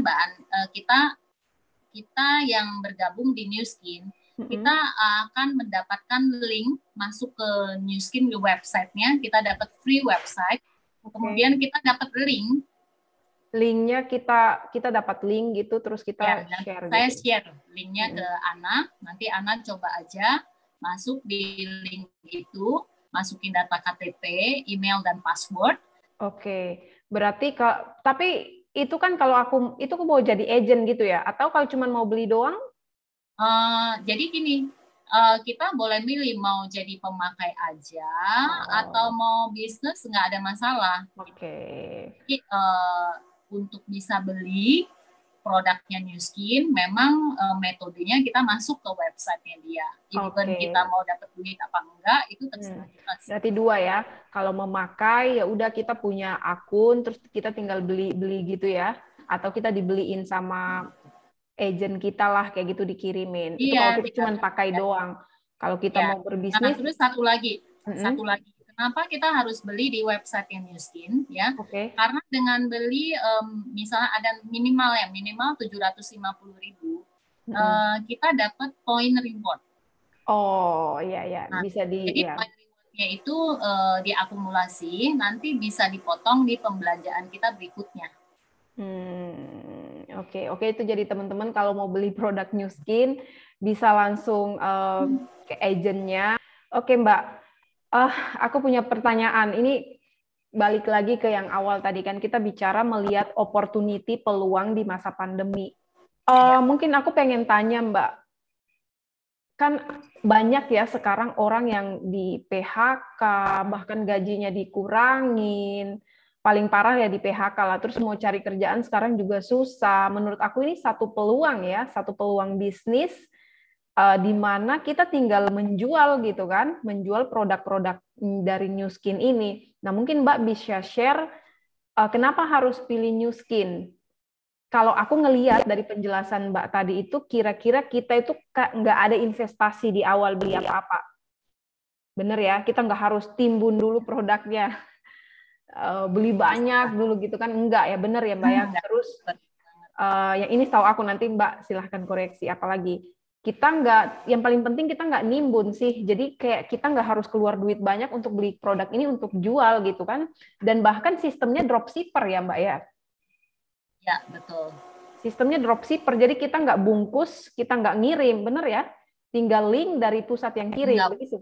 kita yang bergabung di New Skin, kita akan mendapatkan link masuk ke New Skin di website-nya. Kita dapat free website. Kemudian kita dapat link. Linknya kita dapat link gitu, terus kita share. Saya share linknya ke Ana. Nanti Ana coba aja masuk di link itu. Masukin data KTP, email, dan password. Oke, berarti tapi itu kan kalau aku mau jadi agent gitu ya? Atau kalau cuma mau beli doang? Jadi gini, kita boleh milih mau jadi pemakai aja atau mau bisnis, nggak ada masalah. Oke. Jadi, untuk bisa beli produknya New Skin, memang metodenya kita masuk ke websitenya dia. Even kita mau dapat duit apa enggak, itu terserah kita. Berarti 2 ya. Kalau memakai, ya udah kita punya akun, terus kita tinggal beli gitu ya. Atau kita dibeliin sama agent kita lah, kayak gitu dikirimin. Itu kalau kita cuma pakai doang. Kalau kita mau berbisnis. Nah, terus satu lagi. Kenapa kita harus beli di website yang New Skin ya? Karena dengan beli misalnya ada minimal 750.000, kita dapat point reward. Oh iya, Nah, bisa jadi point reward yaitu diakumulasi, nanti bisa dipotong di pembelanjaan kita berikutnya. Oke, itu jadi teman-teman kalau mau beli produk New Skin bisa langsung ke agentnya. Oke Mbak, aku punya pertanyaan. Ini balik lagi ke yang awal tadi kan kita bicara melihat opportunity peluang di masa pandemi. Mungkin aku pengen tanya Mbak, kan banyak ya sekarang orang yang di PHK, bahkan gajinya dikurangin, paling parah ya di PHK lah, terus mau cari kerjaan sekarang juga susah. Menurut aku ini satu peluang ya, satu peluang bisnis di mana kita tinggal menjual gitu kan, menjual produk-produk dari New Skin ini. Nah mungkin Mbak bisa share kenapa harus pilih New Skin? Kalau aku ngelihat dari penjelasan Mbak tadi itu, kira-kira kita itu nggak ada investasi di awal beli apa-apa. Bener ya, kita nggak harus timbun dulu produknya, beli banyak dulu gitu kan. Enggak ya, bener ya Mbak ya. Terus yang ini tahu aku, nanti Mbak silahkan koreksi. Apalagi kita nggak, yang paling penting kita nggak nimbun sih. Jadi kayak kita nggak harus keluar duit banyak untuk beli produk ini untuk jual gitu kan. Dan bahkan sistemnya dropshipper ya Mbak ya. Ya, betul. Sistemnya dropshipper, jadi kita nggak bungkus, kita nggak ngirim, bener ya? Tinggal link dari pusat yang kirim, begitu?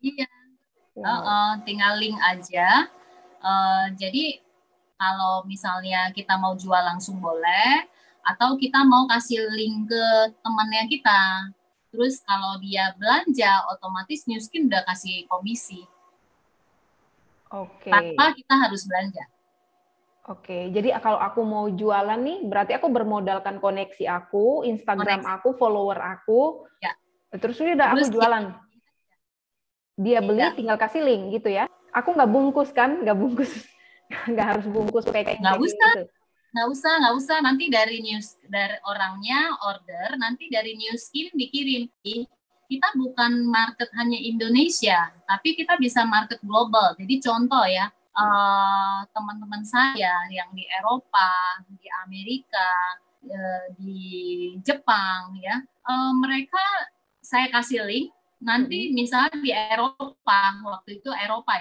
Iya, tinggal link aja. Jadi kalau misalnya kita mau jual langsung boleh, atau kita mau kasih link ke temannya kita. Terus kalau dia belanja, otomatis New Skin udah kasih komisi. Oke. Tanpa kita harus belanja. Oke, jadi kalau aku mau jualan nih, berarti aku bermodalkan koneksi aku, Instagram aku, follower aku, ya. Terus udah aku jualan. Dia beli, tinggal kasih link gitu ya. Aku nggak bungkus kan, nggak bungkus, nggak harus bungkus packing. Nggak usah, gitu. nggak usah. Nanti dari orangnya order, nanti dari New Skin dikirim. Kita bukan market hanya Indonesia, tapi kita bisa market global. Jadi contoh ya. Teman-teman saya yang di Eropa, di Amerika, di Jepang, ya, mereka saya kasih link. Nanti misalnya di Eropa, waktu itu Eropa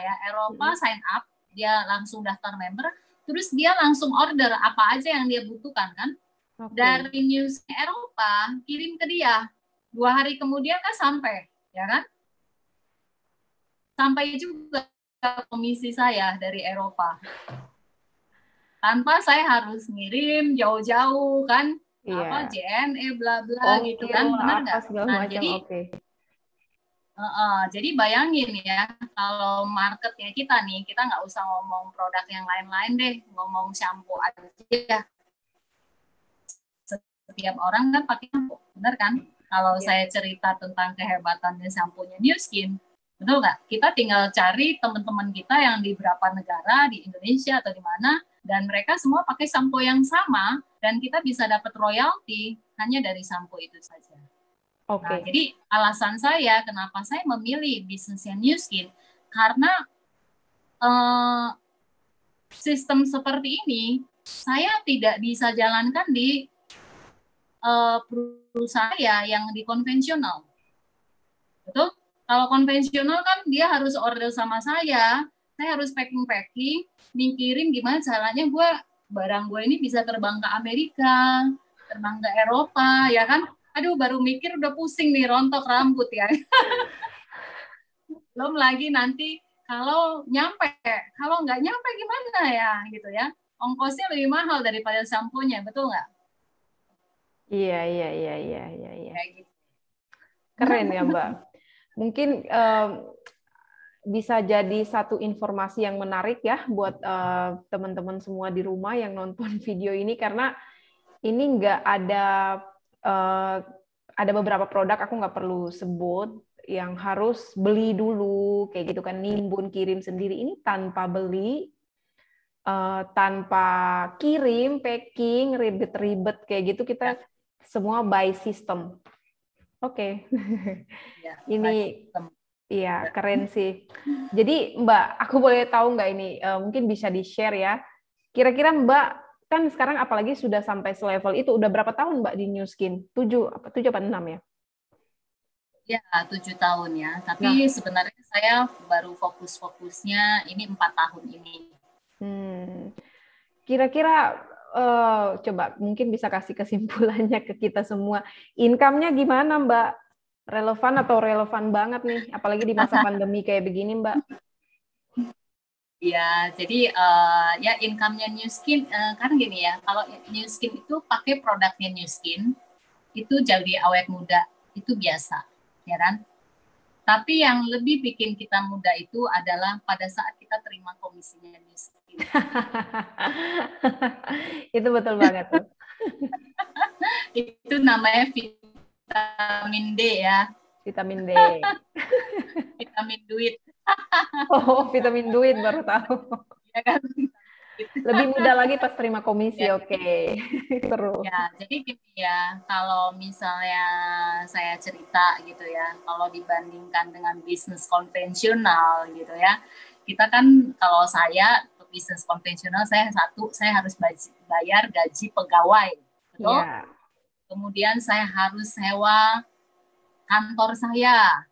sign up, dia langsung daftar member, terus dia langsung order apa aja yang dia butuhkan kan, dari news Eropa kirim ke dia, 2 hari kemudian kan sampai, ya kan, sampai juga komisi saya dari Eropa. Tanpa saya harus ngirim jauh-jauh kan, apa JNE bla bla gitu kan, benar nggak? Nah, jadi bayangin ya, kalau marketnya kita nih, kita nggak usah ngomong produk yang lain-lain deh, ngomong shampoo aja. Setiap orang kan pakai shampoo, benar kan? Kalau saya cerita tentang kehebatannya shampoo-nya New Skin, betul nggak? Kita tinggal cari teman-teman kita yang di beberapa negara, di Indonesia atau di mana, dan mereka semua pakai sampo yang sama, dan kita bisa dapat royalti hanya dari sampo itu saja. Nah, jadi alasan saya kenapa saya memilih bisnisnya New Skin, karena sistem seperti ini saya tidak bisa jalankan di perusahaan yang di konvensional. Betul? Kalau konvensional kan dia harus order sama saya harus packing, mikirin gimana caranya barang gue ini bisa terbang ke Amerika, terbang ke Eropa, ya kan? Aduh, baru mikir udah pusing nih, rontok rambut ya. Belum lagi nanti kalau nggak nyampe gimana ya, gitu ya. Ongkosnya lebih mahal daripada samponya, betul nggak? Iya. Gitu. Keren ya Mbak. Mungkin bisa jadi satu informasi yang menarik ya buat teman-teman semua di rumah yang nonton video ini, karena ini nggak ada beberapa produk, aku nggak perlu sebut, yang harus beli dulu kayak gitu kan, nimbun kirim sendiri. Ini tanpa beli, tanpa kirim, packing, ribet-ribet kayak gitu, kita semua by system. Oke. Ini iya, keren sih. Jadi Mbak, aku boleh tahu nggak ini, mungkin bisa di-share ya, kira-kira Mbak, kan sekarang apalagi sudah sampai selevel itu, udah berapa tahun Mbak di New Skin? 7 apa 6 ya? Ya, 7 tahun ya. Nah, Tapi sebenarnya saya baru fokusnya ini 4 tahun ini. hmm, kira-kira coba mungkin bisa kasih kesimpulannya ke kita semua. Income-nya gimana, Mbak? Relevan atau relevan banget nih, apalagi di masa pandemi kayak begini, Mbak? Ya, jadi ya income-nya New Skin kan gini ya. Kalau New Skin itu pakai produknya New Skin itu jadi awet muda itu biasa, ya kan? Tapi yang lebih bikin kita muda itu adalah pada saat kita terima komisinya New Skin. Itu betul banget tuh. Itu namanya vitamin D ya, Vitamin D. vitamin duit. Oh, vitamin duit baru tahu. Ya kan? Lebih mudah lagi pas terima komisi, Ya, oke. Terus. ya, jadi gini ya, kalau misalnya saya cerita gitu ya, kalau dibandingkan dengan bisnis konvensional gitu ya, kita kan kalau saya bisnis konvensional saya harus bayar gaji pegawai, betul? Iya, Kemudian saya harus sewa kantor saya,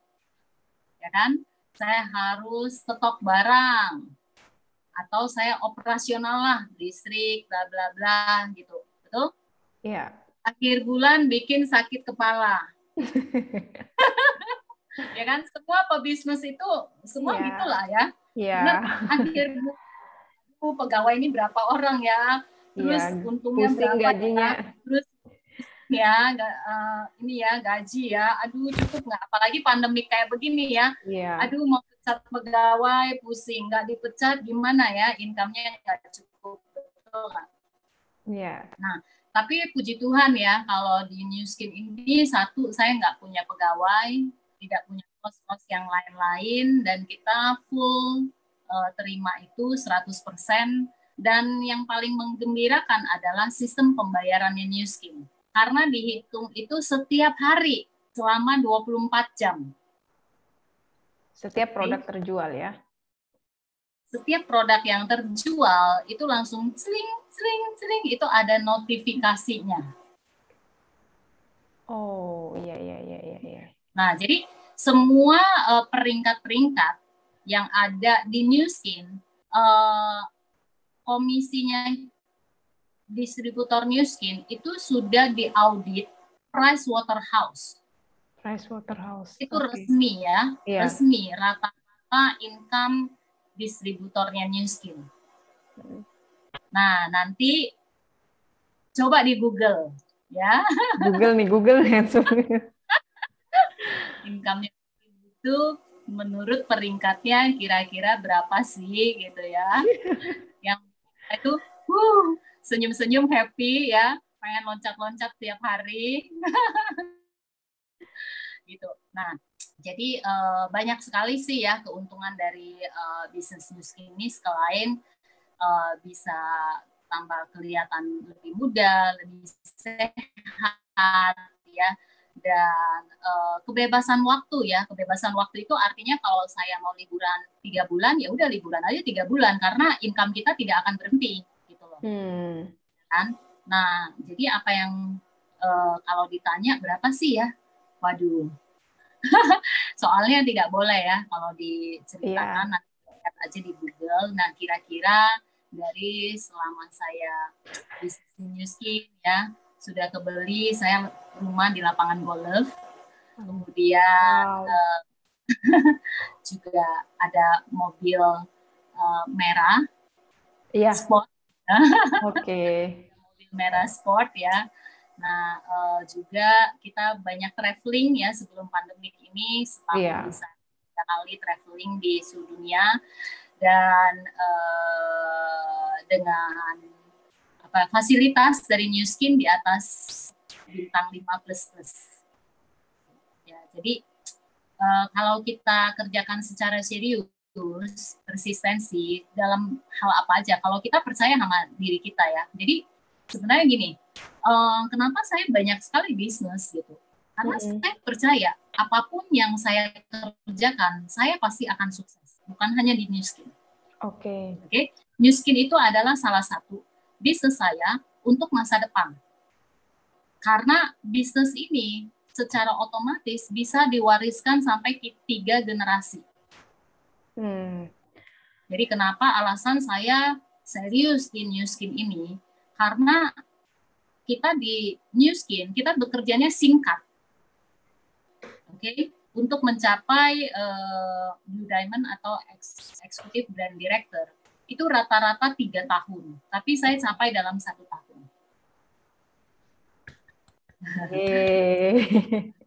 ya kan? Saya harus stok barang atau saya operasional lah, listrik, bla bla bla gitu, betul? iya. Akhir bulan bikin sakit kepala, ya kan? Semua pebisnis itu semua Iya, gitulah ya. iya, Benar, akhir pegawai ini berapa orang ya, iya. terus untungnya Pusing berapa gajinya. ya, terus ya ini ya gaji ya, aduh cukup nggak? Apalagi pandemi kayak begini ya, Iya, aduh mau pecat pegawai pusing, nggak dipecat gimana ya, income-nya nggak cukup, betul nggak? iya. Nah, tapi puji Tuhan ya, kalau di New Skin ini satu, saya nggak punya pegawai, tidak punya kos-kos yang lain-lain, dan kita full terima itu 100%. Dan yang paling menggembirakan adalah sistem pembayarannya New Skin. Karena dihitung itu setiap hari selama 24 jam. Setiap produk Oke? terjual ya. Setiap produk yang terjual itu langsung celing, celing, celing, itu ada notifikasinya. Oh, iya, iya, iya, iya, iya. Nah, jadi semua peringkat-peringkat yang ada di New Skin, komisinya distributor New Skin itu sudah diaudit Price Waterhouse. Price Waterhouse. Itu Oke. resmi ya, Iya. resmi rata-rata income distributornya New Skin. Nah, nanti coba di Google ya, Google nih, Google langsung. income-nya itu menurut peringkatnya kira-kira berapa sih gitu ya. Yang itu senyum-senyum happy ya, pengen loncat-loncat tiap hari gitu. Nah, jadi banyak sekali sih ya keuntungan dari bisnis news ini, selain bisa tambah kelihatan lebih muda, lebih sehat ya, dan kebebasan waktu ya. Kebebasan waktu itu artinya kalau saya mau liburan 3 bulan, ya udah liburan aja 3 bulan karena income kita tidak akan berhenti gitu loh. Kan? Nah, jadi apa yang kalau ditanya berapa sih ya? Waduh, soalnya tidak boleh ya kalau Iya. diceritakan, nanti lihat aja di Google. Nah, kira-kira dari selama saya bisnis New Skin ya, sudah kebeli saya rumah di lapangan golf, kemudian Wow. juga ada mobil merah Iya. sport, Oke. mobil merah sport ya. Nah, juga kita banyak traveling ya sebelum pandemi ini, setahun Iya. bisa 3 kali traveling di seluruh dunia, dan dengan fasilitas dari New Skin di atas bintang 5++. Ya, jadi kalau kita kerjakan secara serius, persistensi dalam hal apa aja, kalau kita percaya sama diri kita ya. Jadi sebenarnya gini, kenapa saya banyak sekali bisnis gitu? Karena saya percaya apapun yang saya kerjakan, saya pasti akan sukses. Bukan hanya di New Skin. Oke. Oke, New Skin itu adalah salah satu bisnis saya untuk masa depan. Karena bisnis ini secara otomatis bisa diwariskan sampai 3 generasi. Jadi kenapa alasan saya serius di New Skin ini? Karena kita di New Skin, kita bekerjanya singkat. Oke, untuk mencapai Blue Diamond atau Executive Brand Director, itu rata-rata 3 tahun. Tapi saya capai dalam 1 tahun.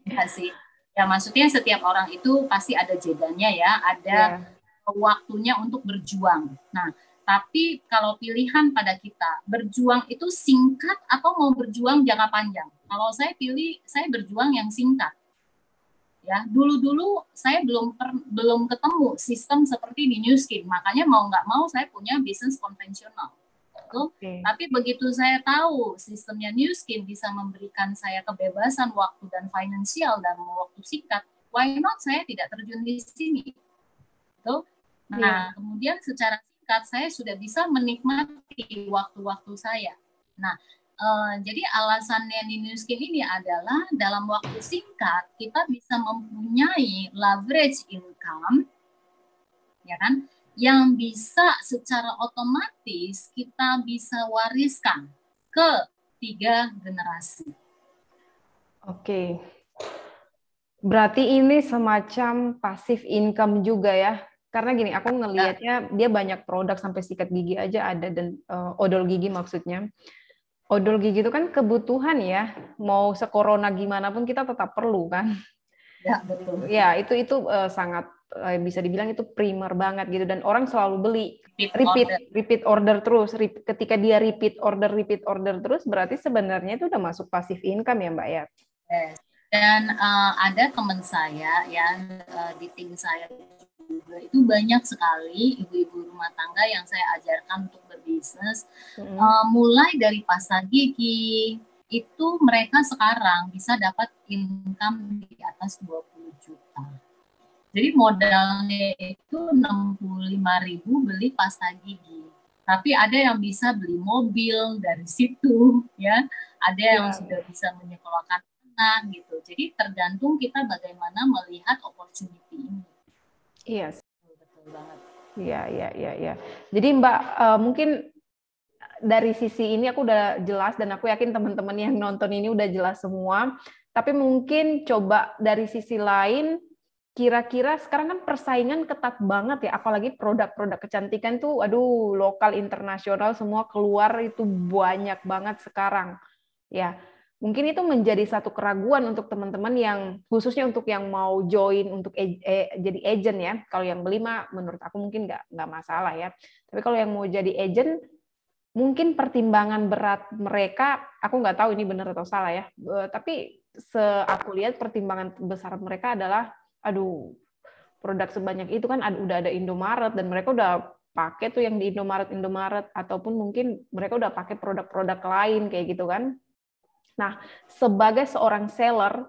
Ya sih. Ya maksudnya setiap orang itu pasti ada jedanya ya, ada waktunya untuk berjuang. Nah, tapi kalau pilihan pada kita, berjuang itu singkat atau mau berjuang jangka panjang? Kalau saya pilih, saya berjuang yang singkat. Ya, dulu saya belum ketemu sistem seperti di New Skin, makanya mau nggak mau saya punya bisnis konvensional. Tapi begitu saya tahu sistemnya New Skin bisa memberikan saya kebebasan waktu dan finansial dalam waktu singkat, why not saya tidak terjun di sini? Nah, kemudian secara singkat saya sudah bisa menikmati waktu-waktu saya. Nah, jadi alasannya di New Skin ini adalah dalam waktu singkat kita bisa mempunyai leverage income, ya kan? Yang bisa secara otomatis kita bisa wariskan ke 3 generasi. Oke. Berarti ini semacam passive income juga ya? Karena gini, aku ngelihatnya dia banyak produk sampai sikat gigi aja ada, dan odol gigi maksudnya. Odol gigi itu kan kebutuhan ya, mau sekorona gimana pun kita tetap perlu kan? Ya, betul. Ya, itu sangat bisa dibilang itu primer banget gitu, dan orang selalu beli repeat order terus. Ketika dia repeat order terus, berarti sebenarnya itu udah masuk passive income ya Mbak ya. Dan ada teman saya ya di tim saya juga, itu banyak sekali ibu-ibu rumah tangga yang saya ajarkan untuk berbisnis, mulai dari pasta gigi itu mereka sekarang bisa dapat income di atas 20 juta. Jadi modalnya itu 65.000 beli pasta gigi. Tapi ada yang bisa beli mobil dari situ, ya. Ada yang sudah bisa menyekolahkan anak gitu. Jadi tergantung kita bagaimana melihat opportunity ini. Iya. Betul banget. Iya. Jadi Mbak, mungkin dari sisi ini aku udah jelas, dan aku yakin teman-teman yang nonton ini udah jelas semua. Tapi mungkin coba dari sisi lain, kira-kira sekarang kan persaingan ketat banget ya, apalagi produk-produk kecantikan tuh, aduh, lokal, internasional, semua keluar itu banyak banget sekarang. Ya, mungkin itu menjadi satu keraguan untuk teman-teman yang, khususnya untuk yang mau join untuk jadi agent ya. Kalau yang beli mah menurut aku mungkin nggak masalah ya. Tapi kalau yang mau jadi agent, mungkin pertimbangan berat mereka, aku nggak tahu ini benar atau salah ya, tapi aku lihat pertimbangan besar mereka adalah, aduh, produk sebanyak itu kan udah ada Indomaret, dan mereka udah pakai tuh yang di Indomaret, ataupun mungkin mereka udah pakai produk-produk lain kayak gitu kan. Nah, sebagai seorang seller,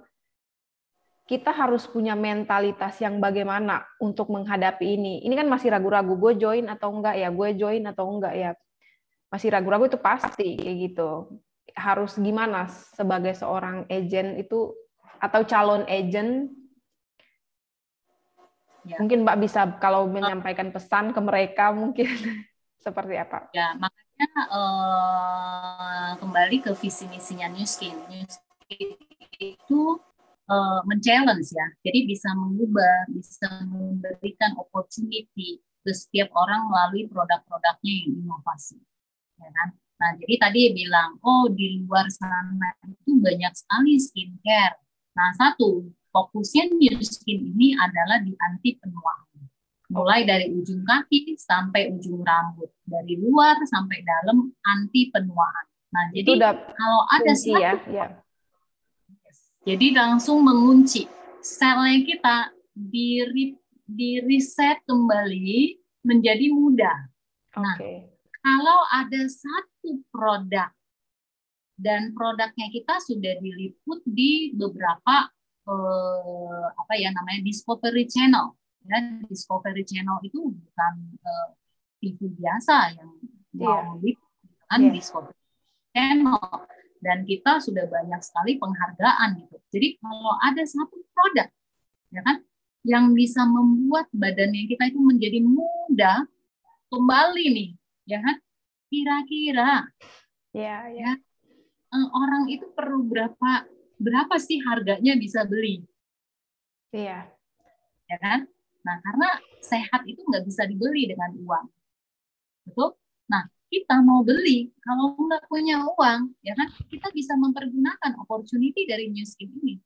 kita harus punya mentalitas yang bagaimana untuk menghadapi ini. Ini kan masih ragu-ragu, gue join atau enggak ya, masih ragu-ragu itu pasti kayak gitu. Harus gimana sebagai seorang agent itu, atau calon agent? Ya. Mungkin Mbak bisa kalau menyampaikan pesan ke mereka mungkin seperti apa? Ya, makanya kembali ke visi misinya New Skin. New Skin itu men-challenge ya. Jadi bisa mengubah, bisa memberikan opportunity ke setiap orang melalui produk-produknya yang inovasi. Ya kan? Nah, jadi tadi bilang, oh di luar sana itu banyak sekali skincare. Nah, fokusnya New Skin ini adalah di anti penuaan. Mulai dari ujung kaki sampai ujung rambut. Dari luar sampai dalam anti penuaan. Nah, jadi kalau ada jadi langsung mengunci. Selnya kita di reset kembali menjadi muda. Nah, kalau ada satu produk dan produknya kita sudah diliput di beberapa Discovery Channel. Ya, Discovery Channel itu bukan TV biasa yang mau meliput, kan Discovery Channel. dan kita sudah banyak sekali penghargaan gitu. Jadi kalau ada satu produk, ya kan, yang bisa membuat badannya kita itu menjadi muda kembali nih, ya kan? Kira-kira, ya, orang itu perlu berapa sih harganya bisa beli? Iya. Ya kan? Nah, karena sehat itu nggak bisa dibeli dengan uang, betul? Nah, kita mau beli, kalau nggak punya uang, ya kan? Kita bisa mempergunakan opportunity dari New Skin ini.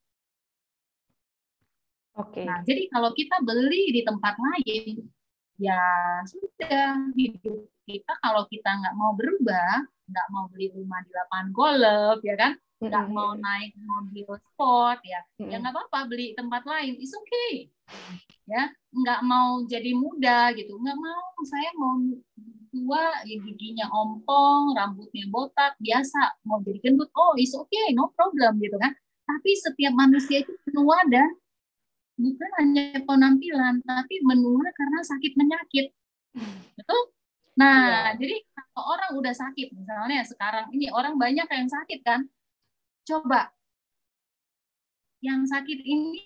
Oke. Nah, jadi kalau kita beli di tempat lain, ya sudah, hidup kita kalau kita nggak mau berubah, nggak mau beli rumah di lapangan golf, ya kan? Nggak mau naik mobil sport, ya nggak apa-apa, beli tempat lain, it's okay. Ya, nggak mau jadi muda gitu, nggak mau, saya mau tua, ya giginya ompong, rambutnya botak, biasa, mau jadi gendut, oh it's okay, no problem gitu kan. Tapi setiap manusia itu menua dan bukan hanya penampilan, tapi menua karena sakit menyakit. Betul? Nah, jadi kalau orang udah sakit, misalnya sekarang ini orang banyak yang sakit kan, coba yang sakit ini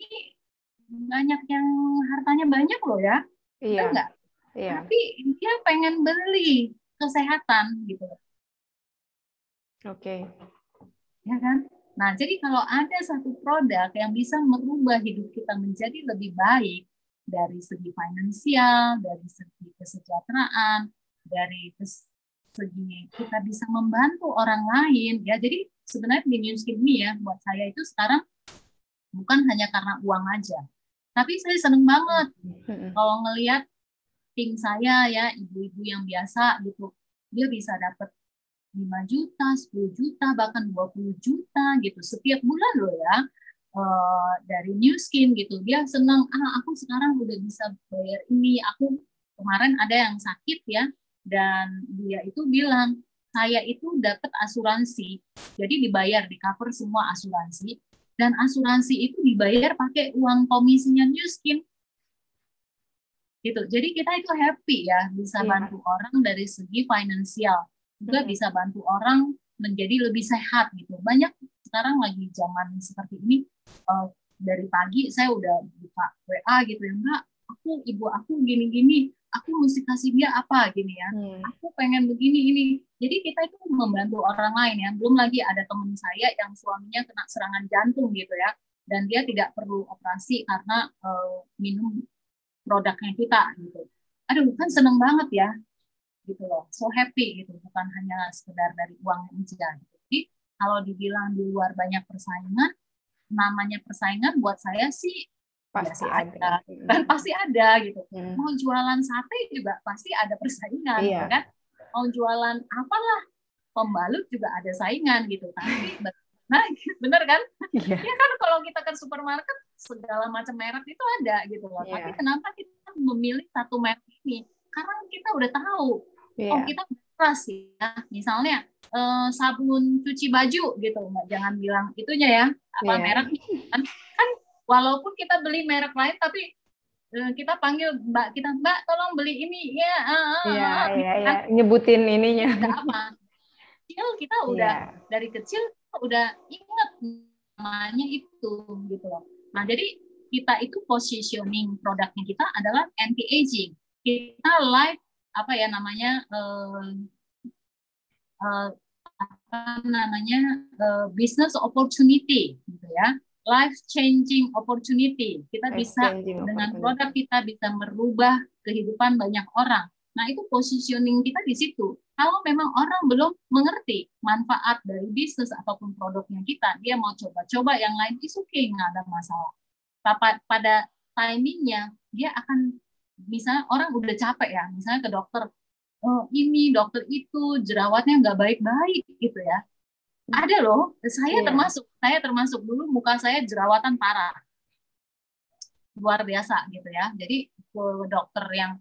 banyak yang hartanya banyak loh ya, iya. enggak? Iya. Tapi dia pengen beli kesehatan gitu, Oke. ya kan? Nah, jadi kalau ada satu produk yang bisa merubah hidup kita menjadi lebih baik dari segi finansial, dari segi kesejahteraan, dari segi kita bisa membantu orang lain, ya. Jadi sebenarnya di New Skin ini ya, buat saya itu sekarang bukan hanya karena uang aja, tapi saya seneng banget kalau ngelihat tim saya ya, ibu-ibu yang biasa gitu, dia bisa dapat 5 juta, 10 juta, bahkan 20 juta gitu setiap bulan loh ya, dari New Skin gitu. Dia senang, aku sekarang udah bisa bayar ini. Aku kemarin ada yang sakit ya, dan dia itu bilang, saya itu dapat asuransi, jadi dibayar, di cover semua asuransi, dan asuransi itu dibayar pakai uang komisinya New Skin. Gitu. Jadi kita itu happy ya, bisa bantu orang dari segi finansial, juga bisa bantu orang menjadi lebih sehat gitu. Banyak sekarang lagi zaman seperti ini, dari pagi saya udah buka WA gitu ya, Mbak, ibu aku gini-gini, aku mesti kasih dia apa gini ya, aku pengen begini ini. Jadi kita itu membantu orang lain ya. Belum lagi ada teman saya yang suaminya kena serangan jantung gitu ya, dan dia tidak perlu operasi karena minum produknya kita gitu. Aduh, kan seneng banget ya gitu loh, so happy gitu, bukan hanya sekedar dari uang aja gitu. Jadi kalau dibilang di luar banyak persaingan, namanya persaingan buat saya sih pasti ada, dan pasti ada gitu. Mau jualan sate juga pasti ada persaingan, gitu kan? Mau jualan apalah, pembalut juga ada saingan gitu. Tapi nah, bener kan? Ya kan kalau kita ke supermarket segala macam merek itu ada gitu loh. Tapi kenapa kita memilih satu merek ini? Karena kita udah tahu, oh kita trust ya. Misalnya sabun cuci baju gitu, jangan bilang itunya ya, apa merek kan walaupun kita beli merek lain tapi kita panggil mbak kita, mbak tolong beli ini ya, nyebutin ininya. Apa? Kita udah dari kecil udah ingat namanya itu gitu loh. Nah jadi kita itu positioning produknya kita adalah anti aging. Kita live apa ya namanya business opportunity gitu ya, life changing opportunity. Kita bisa dengan produk kita bisa merubah kehidupan banyak orang. Nah itu positioning kita di situ. Kalau memang orang belum mengerti manfaat dari bisnis ataupun produknya kita, dia mau coba-coba yang lain, is okay, nggak ada masalah. Pada timingnya dia akan, misalnya orang udah capek ya, misalnya ke dokter, oh ini dokter itu jerawatnya nggak baik-baik gitu ya. Ada loh, saya termasuk dulu muka saya jerawatan parah, luar biasa gitu ya. Jadi ke dokter yang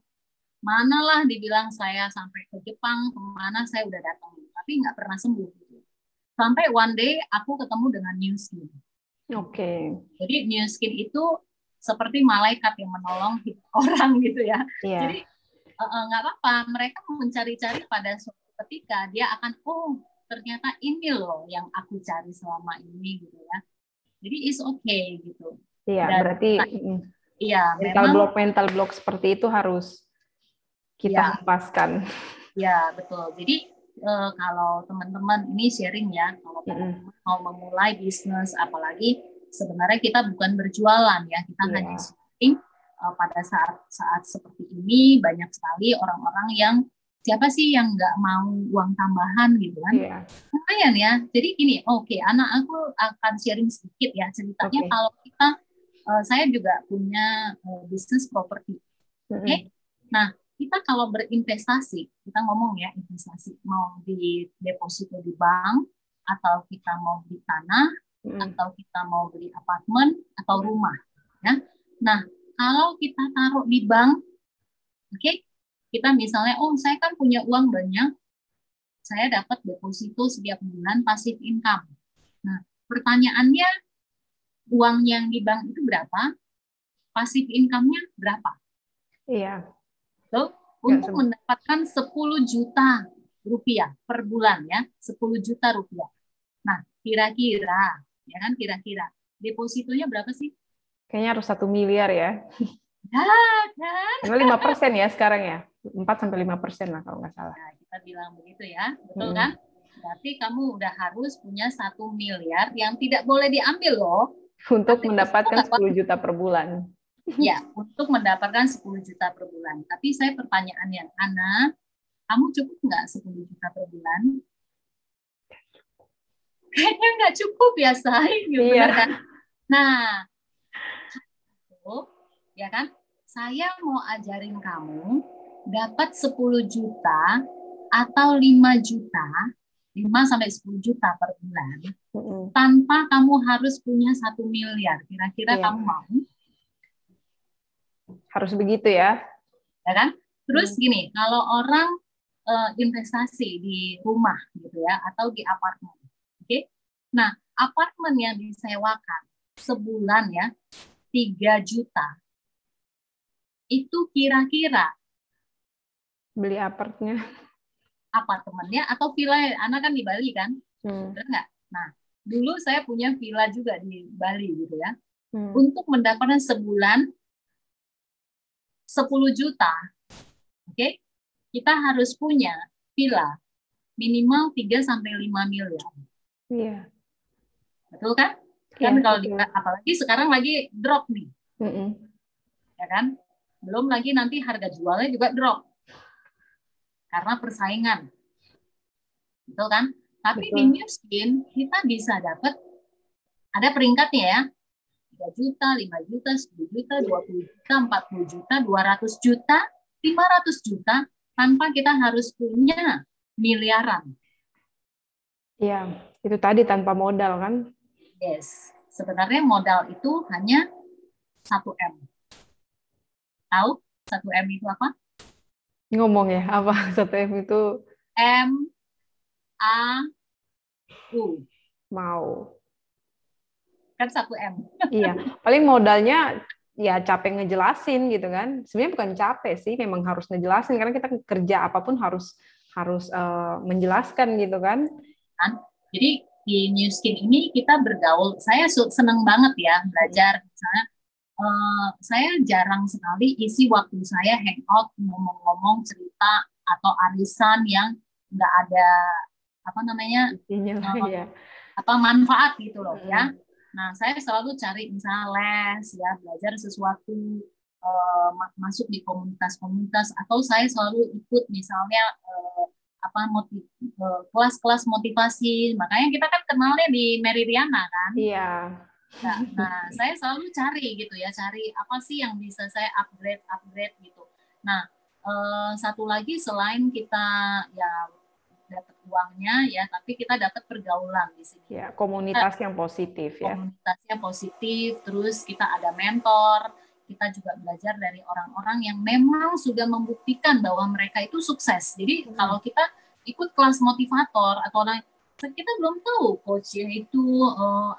manalah dibilang, saya sampai ke Jepang, kemana saya udah datang, tapi nggak pernah sembuh gitu. Sampai one day aku ketemu dengan New Skin. Jadi New Skin itu seperti malaikat yang menolong orang gitu ya. Jadi nggak apa-apa, mereka mencari-cari pada suatu ketika dia akan, oh ternyata ini loh yang aku cari selama ini gitu ya. Jadi is okay gitu. Iya, Dan berarti iya mental block seperti itu harus kita hempaskan. Ya betul. Jadi kalau teman-teman ini sharing ya, kalau teman-teman mau memulai bisnis, apalagi sebenarnya kita bukan berjualan ya, kita hanya sharing. Pada saat seperti ini banyak sekali orang-orang yang siapa sih yang nggak mau uang tambahan gitu kan? Lumayan ya. Jadi gini, oke, anak aku akan sharing sedikit ya ceritanya. Kalau kita, saya juga punya bisnis properti. Oke. Nah, kita kalau berinvestasi, kita ngomong ya investasi, mau di deposito di bank, atau kita mau beli tanah, atau kita mau beli apartemen atau rumah, ya. Nah, kalau kita taruh di bank, oke, kita misalnya, oh saya kan punya uang banyak, saya dapat deposito setiap bulan pasif income. Nah, pertanyaannya, uang yang di bank itu berapa? Pasif income-nya berapa? Iya. Untuk mendapatkan 10 juta rupiah per bulan ya, 10 juta rupiah. Nah, kira-kira, ya kan kira-kira depositonya berapa sih? Kayaknya harus 1 miliar ya. Ya kan? Karena 5% ya sekarang ya, 4-5% lah kalau nggak salah. Nah, kita bilang begitu ya, betul kan? Berarti kamu udah harus punya 1 miliar yang tidak boleh diambil loh. Untuk mendapatkan 10 juta per bulan. Ya, untuk mendapatkan 10 juta per bulan. Tapi saya pertanyaannya, Ana, kamu cukup nggak 10 juta per bulan? Kayaknya nggak cukup ya, Say. Benar kan? Nah, ya kan? Saya mau ajarin kamu dapat 10 juta atau 5 juta, 5-10 juta per bulan, tanpa kamu harus punya 1 miliar. Kira-kira kamu mau? Harus begitu ya. Ya kan? Terus gini, kalau orang investasi di rumah gitu ya, atau di apartemen, oke? Nah, apartemen yang disewakan sebulan ya 3 juta, itu kira-kira beli apartemennya atau villa, anak kan di Bali kan, benar nggak? Nah, dulu saya punya villa juga di Bali gitu ya. Untuk mendapatkan sebulan 10 juta, oke? Kita harus punya villa minimal 3-5 miliar. Iya. Betul kan? Kan kalau apalagi sekarang lagi drop nih. Ya kan? Belum lagi nanti harga jualnya juga drop. Karena persaingan. Betul kan? Tapi di New Skin kita bisa dapat, ada peringkatnya ya. 3 juta, 5 juta, 10 juta, 20 juta, 40 juta, 200 juta, 500 juta, tanpa kita harus punya miliaran. Iya, itu tadi tanpa modal kan? Yes, sebenarnya modal itu hanya 1M. Tahu 1M itu apa? Ngomong ya, apa 1M itu? M-A-U. Mau. Kan 1M. Iya, paling modalnya ya capek ngejelasin gitu kan. Sebenarnya bukan capek sih, memang harus ngejelasin karena kita kerja apapun harus menjelaskan gitu kan. Jadi di New Skin ini kita bergaul. Saya seneng banget ya belajar. Misalnya, saya jarang sekali isi waktu saya hangout, ngomong-ngomong, cerita atau arisan yang nggak ada manfaat gitu loh ya. Nah, saya selalu cari misalnya les ya, belajar sesuatu, masuk di komunitas-komunitas, atau saya selalu ikut misalnya kelas-kelas motivasi. Makanya kita kan kenalnya di Meridiana kan. Iya. Nah, saya selalu cari gitu ya, cari apa sih yang bisa saya upgrade gitu. Nah, satu lagi selain kita ya dapat uangnya ya, tapi kita dapat pergaulan di sini. Ya, komunitas yang positif ya. Komunitasnya positif, terus kita ada mentor, kita juga belajar dari orang-orang yang memang sudah membuktikan bahwa mereka itu sukses. Jadi kalau kita ikut kelas motivator atau kita belum tahu coachnya itu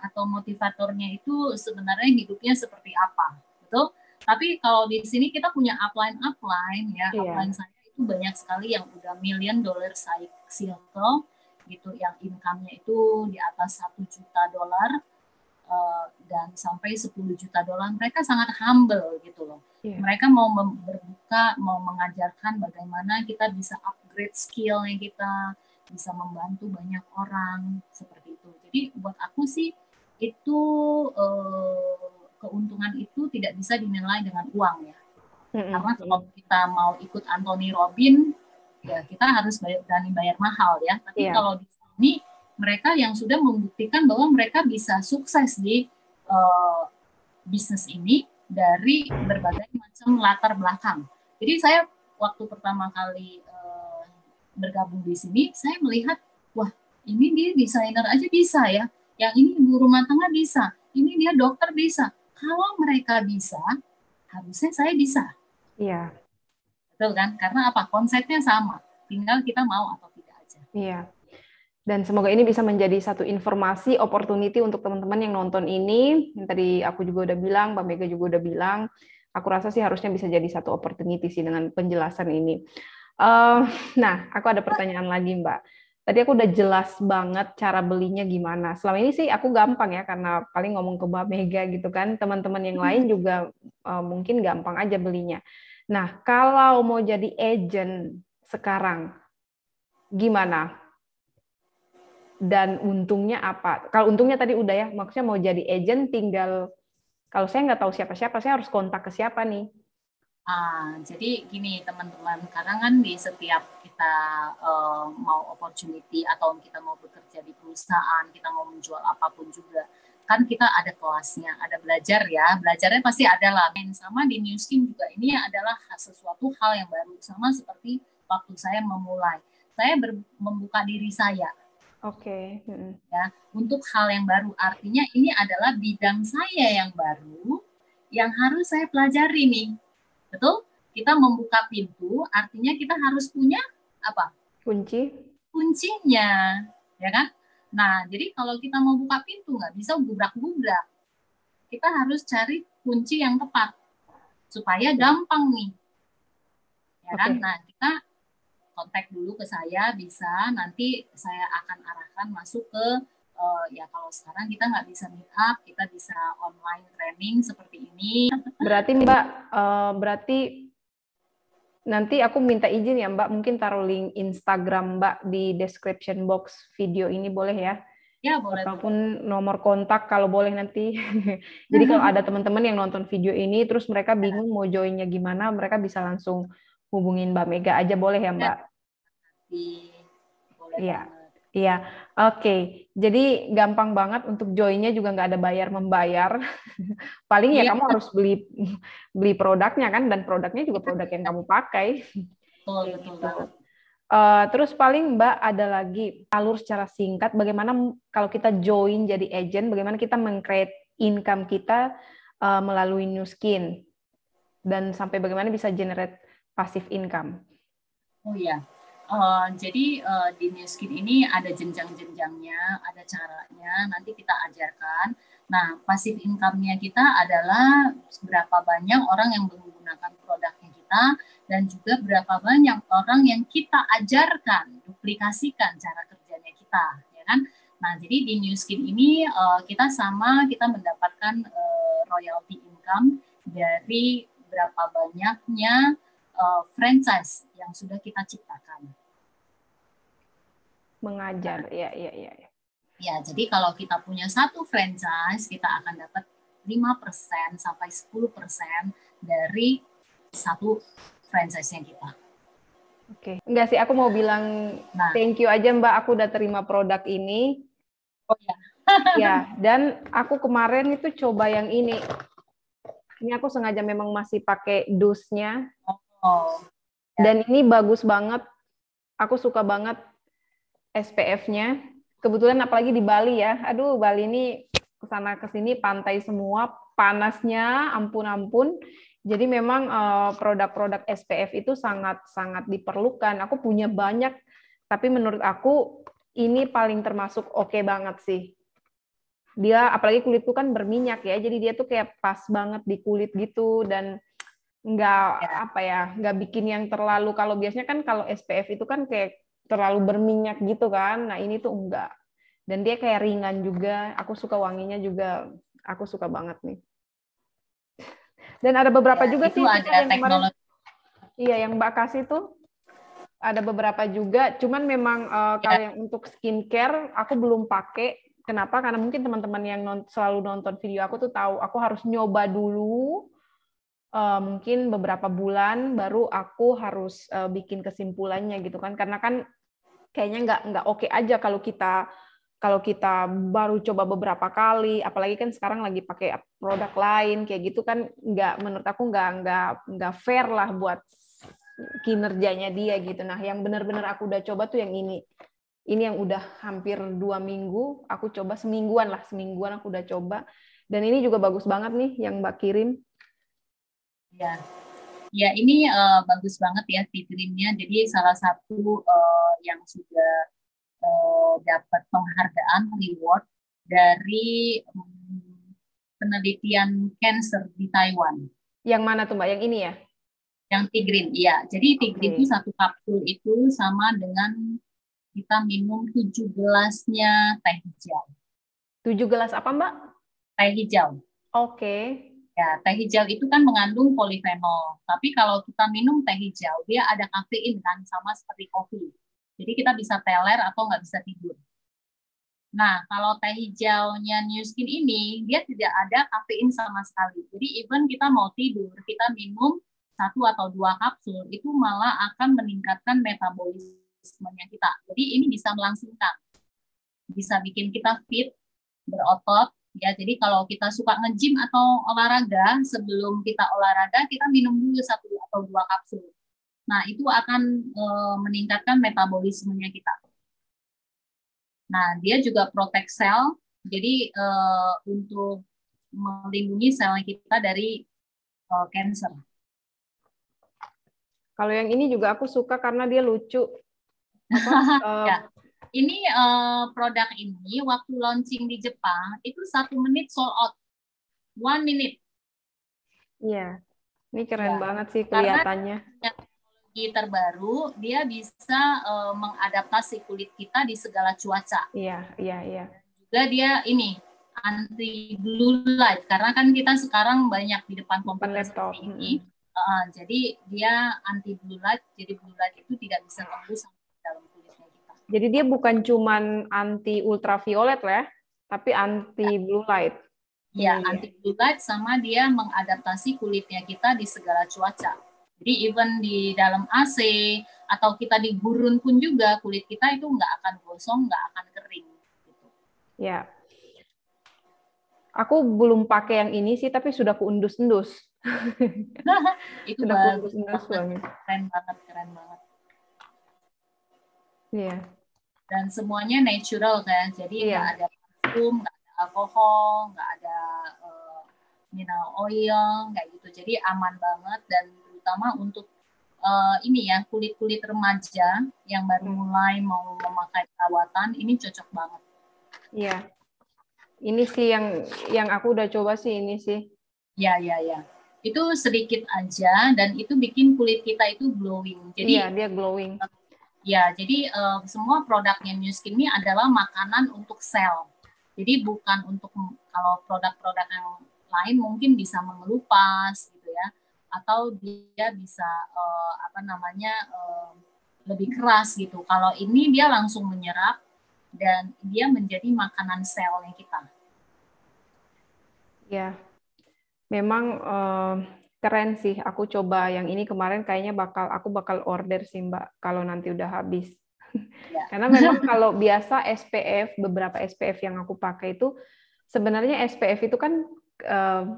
atau motivatornya itu sebenarnya hidupnya seperti apa, betul? Tapi kalau di sini kita punya upline ya, upline saya itu banyak sekali yang udah $1 million circle itu yang income-nya itu di atas $1 juta dan sampai $10 juta, mereka sangat humble gitu loh. Mereka mau berbuka, mau mengajarkan bagaimana kita bisa upgrade skill-nya kita, bisa membantu banyak orang seperti itu. Jadi buat aku sih itu keuntungan itu tidak bisa dinilai dengan uang ya. Karena kalau kita mau ikut Anthony Robbins, ya kita harus berani bayar mahal ya. Tapi kalau di sini mereka yang sudah membuktikan bahwa mereka bisa sukses di bisnis ini dari berbagai macam latar belakang. Jadi saya waktu pertama kali bergabung di sini, saya melihat, wah ini dia desainer aja bisa ya, yang ini ibu rumah tangga bisa, ini dia dokter bisa. Kalau mereka bisa, harusnya saya bisa. Iya. Betul kan? Karena apa? Konsepnya sama. Tinggal kita mau atau tidak aja. Iya. Dan semoga ini bisa menjadi satu informasi, opportunity untuk teman-teman yang nonton ini. Yang tadi aku juga udah bilang, Mbak Mega juga udah bilang, aku rasa sih harusnya bisa jadi satu opportunity sih dengan penjelasan ini. Nah, aku ada pertanyaan lagi, Mbak. Tadi aku udah jelas banget cara belinya gimana. Selama ini sih aku gampang ya, karena paling ngomong ke Mbak Mega gitu kan. Teman-teman yang lain juga mungkin gampang aja belinya. Nah, kalau mau jadi agent sekarang, gimana? Dan untungnya apa? Kalau untungnya tadi udah ya, maksudnya mau jadi agent tinggal, kalau saya nggak tahu siapa-siapa, saya harus kontak ke siapa nih? Jadi gini teman-teman, karena kan di setiap kita mau opportunity atau kita mau bekerja di perusahaan, kita mau menjual apapun juga, kan kita ada kelasnya, ada belajar ya, belajarnya pasti ada lah. Sama di New Skin juga ini adalah sesuatu hal yang baru, sama seperti waktu saya memulai. Saya membuka diri saya. Oke. Ya, untuk hal yang baru, artinya ini adalah bidang saya yang baru, yang harus saya pelajari nih. Betul? Kita membuka pintu, artinya kita harus punya apa? Kunci. Kuncinya, ya kan? Nah, jadi kalau kita mau buka pintu, nggak bisa gubrak-gubrak. Kita harus cari kunci yang tepat, supaya gampang nih. Ya kan? Nah, kita kontak dulu ke saya, bisa. Nanti saya akan arahkan masuk ke ya kalau sekarang kita nggak bisa meet up, kita bisa online training seperti ini. Berarti Mbak, berarti nanti aku minta izin ya Mbak, mungkin taruh link Instagram Mbak di description box video ini boleh ya? Ya boleh. Ataupun nomor kontak kalau boleh nanti. Jadi kalau ada teman-teman yang nonton video ini, terus mereka bingung mau joinnya gimana, mereka bisa langsung hubungin Mbak Mega aja, boleh ya Mbak? Boleh. Iya. Iya, oke. Jadi gampang banget untuk joinnya juga nggak ada bayar membayar. Paling ya kamu harus beli produknya kan, dan produknya juga produk yang kamu pakai. Betul. Terus paling Mbak ada lagi alur secara singkat bagaimana kalau kita join jadi agent, bagaimana kita meng-create income kita melalui New Skin dan sampai bagaimana bisa generate passive income. Oh iya. Jadi di New Skin ini ada jenjang-jenjangnya, ada caranya, nanti kita ajarkan. Nah, passive income-nya kita adalah berapa banyak orang yang menggunakan produknya kita, dan juga berapa banyak orang yang kita ajarkan, duplikasikan cara kerjanya kita, ya kan? Nah, jadi di New Skin ini kita mendapatkan royalty income dari berapa banyaknya franchise yang sudah kita ciptakan. Mengajar, ya. Ya, jadi kalau kita punya satu franchise, kita akan dapat 5% sampai 10% dari satu franchise-nya kita. Oke. Enggak sih, aku mau bilang thank you aja Mbak, aku udah terima produk ini. Oh ya. Ya, dan aku kemarin itu coba yang ini. Ini aku sengaja memang masih pakai dusnya. Dan ini bagus banget. Aku suka banget SPF-nya. Kebetulan apalagi di Bali ya. Aduh, Bali ini kesana kesini pantai semua, panasnya ampun-ampun. Jadi memang produk-produk SPF itu sangat-sangat diperlukan. Aku punya banyak, tapi menurut aku ini paling termasuk oke banget sih. Dia apalagi kulitku kan berminyak ya, jadi dia tuh kayak pas banget di kulit gitu, dan nggak bikin yang terlalu, kalau biasanya kan kalau SPF itu kan kayak terlalu berminyak gitu kan. Nah ini tuh enggak. Dan dia kayak ringan juga. Aku suka wanginya juga. Aku suka banget nih. Dan ada beberapa Ya, juga itu sih ada yang kemarin. teknologi. Iya, yang Mbak kasih tuh ada beberapa juga. Cuman memang kalau Ya, yang untuk skincare aku belum pakai. Kenapa? Karena mungkin teman-teman yang selalu nonton video aku tuh tahu aku harus nyoba dulu. Mungkin beberapa bulan baru aku harus bikin kesimpulannya gitu kan. Karena kan kayaknya nggak oke aja kalau kita baru coba beberapa kali, apalagi kan sekarang lagi pakai produk lain kayak gitu kan, nggak, menurut aku nggak fair lah buat kinerjanya dia gitu. Nah yang benar-benar aku udah coba tuh yang ini yang udah hampir 2 minggu aku coba, semingguan aku udah coba, dan ini juga bagus banget nih yang Mbak kirim. ya. Ya, ini bagus banget ya fiturnya. Jadi salah satu yang sudah dapat penghargaan reward dari penelitian cancer di Taiwan. Yang mana tuh Mbak? Yang ini ya? Yang Tigrin, iya. Jadi Tigrin itu Oke. satu kapsul itu sama dengan kita minum 7 gelasnya teh hijau. 7 gelas apa Mbak? Teh hijau. Oke. Ya, teh hijau itu kan mengandung polifenol. Tapi kalau kita minum teh hijau, dia ada kafein kan, sama seperti kopi. Jadi kita bisa teler atau nggak bisa tidur. Nah, kalau teh hijaunya New Skin ini, dia tidak ada kafein sama sekali. Jadi even kita mau tidur, kita minum 1 atau 2 kapsul, itu malah akan meningkatkan metabolismenya kita. Jadi ini bisa melangsingkan, bisa bikin kita fit, berotot. Ya, jadi kalau kita suka nge-gym atau olahraga, sebelum kita olahraga, kita minum dulu 1 atau 2 kapsul. Nah, itu akan meningkatkan metabolismenya kita. Nah, dia juga protect sel, jadi untuk melindungi sel kita dari cancer. Kalau yang ini juga aku suka karena dia lucu. Ya. Ini produk ini waktu launching di Jepang itu 1 menit sold out, 1 minute. Iya, ini keren Ya. banget sih Karena kelihatannya. teknologi terbaru, dia bisa mengadaptasi kulit kita di segala cuaca. Iya. Juga dia ini anti blue light, karena kan kita sekarang banyak di depan komputer laptop. seperti ini. Jadi dia anti blue light, jadi blue light itu tidak bisa tembus sampai dalam kulitnya kita. Jadi dia bukan cuman anti ultraviolet lah ya, tapi anti blue light. Ya, anti blue light sama dia mengadaptasi kulitnya kita di segala cuaca. Jadi even di dalam AC atau kita di gurun pun juga kulit kita itu nggak akan gosong, nggak akan kering. Gitu. Ya. Aku belum pakai yang ini sih, tapi sudah kuundus-endus. Itu sudah bagus banget. Keren banget. Iya. Dan semuanya natural kan, jadi nggak ada parfum, nggak ada alkohol, nggak ada mineral oil, kayak gitu. Jadi aman banget, dan terutama untuk ini ya, kulit-kulit remaja yang baru mulai mau memakai perawatan, ini cocok banget. Iya. Ini sih yang aku udah coba sih ini sih. Ya. Itu sedikit aja dan itu bikin kulit kita itu glowing. Jadi iya, dia glowing. Ya, jadi semua produknya New Skin ini adalah makanan untuk sel. Jadi bukan untuk, kalau produk-produk yang lain mungkin bisa mengelupas gitu ya, atau dia bisa lebih keras gitu. Kalau ini dia langsung menyerap dan dia menjadi makanan selnya kita. Ya, memang keren sih. Aku coba yang ini kemarin, kayaknya aku bakal order sih Mbak kalau nanti udah habis. Ya. Karena memang kalau biasa SPF, beberapa SPF yang aku pakai itu sebenarnya SPF itu kan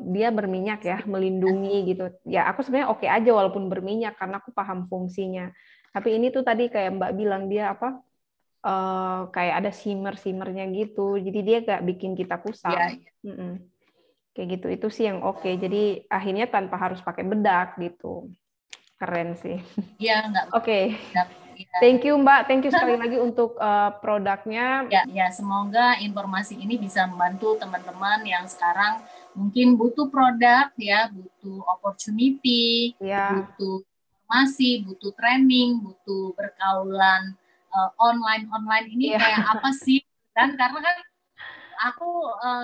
dia berminyak ya, melindungi gitu. Ya aku sebenarnya oke aja walaupun berminyak karena aku paham fungsinya. Tapi ini tuh tadi kayak Mbak bilang dia apa? Kayak ada shimmer-shimmernya gitu. Jadi dia gak bikin kita kusam. Ya. Kayak gitu. Itu sih yang oke. Jadi akhirnya tanpa harus pakai bedak gitu. Keren sih. Iya, enggak. Oke. Thank you Mbak. Thank you sekali lagi untuk produknya. Ya, semoga informasi ini bisa membantu teman-teman yang sekarang mungkin butuh produk ya, butuh opportunity, butuh informasi, butuh training, butuh pergaulan online ini kayak apa sih? Dan karena kan aku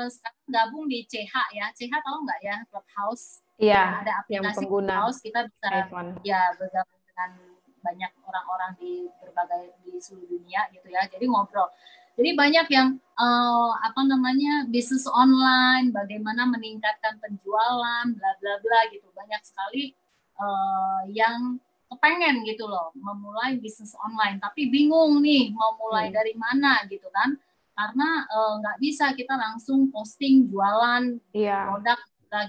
sekarang gabung di CH ya. CH tahu nggak ya, Clubhouse? Iya, Ada yang aplikasi pengguna Clubhouse, kita bisa iPhone. ya bergabung dengan banyak orang-orang di berbagai di seluruh dunia gitu ya. Jadi ngobrol. Jadi banyak yang apa namanya bisnis online, bagaimana meningkatkan penjualan, bla bla bla gitu. Banyak sekali yang kepengen gitu loh memulai bisnis online, tapi bingung nih mau mulai dari mana gitu kan? Karena nggak bisa kita langsung posting jualan produk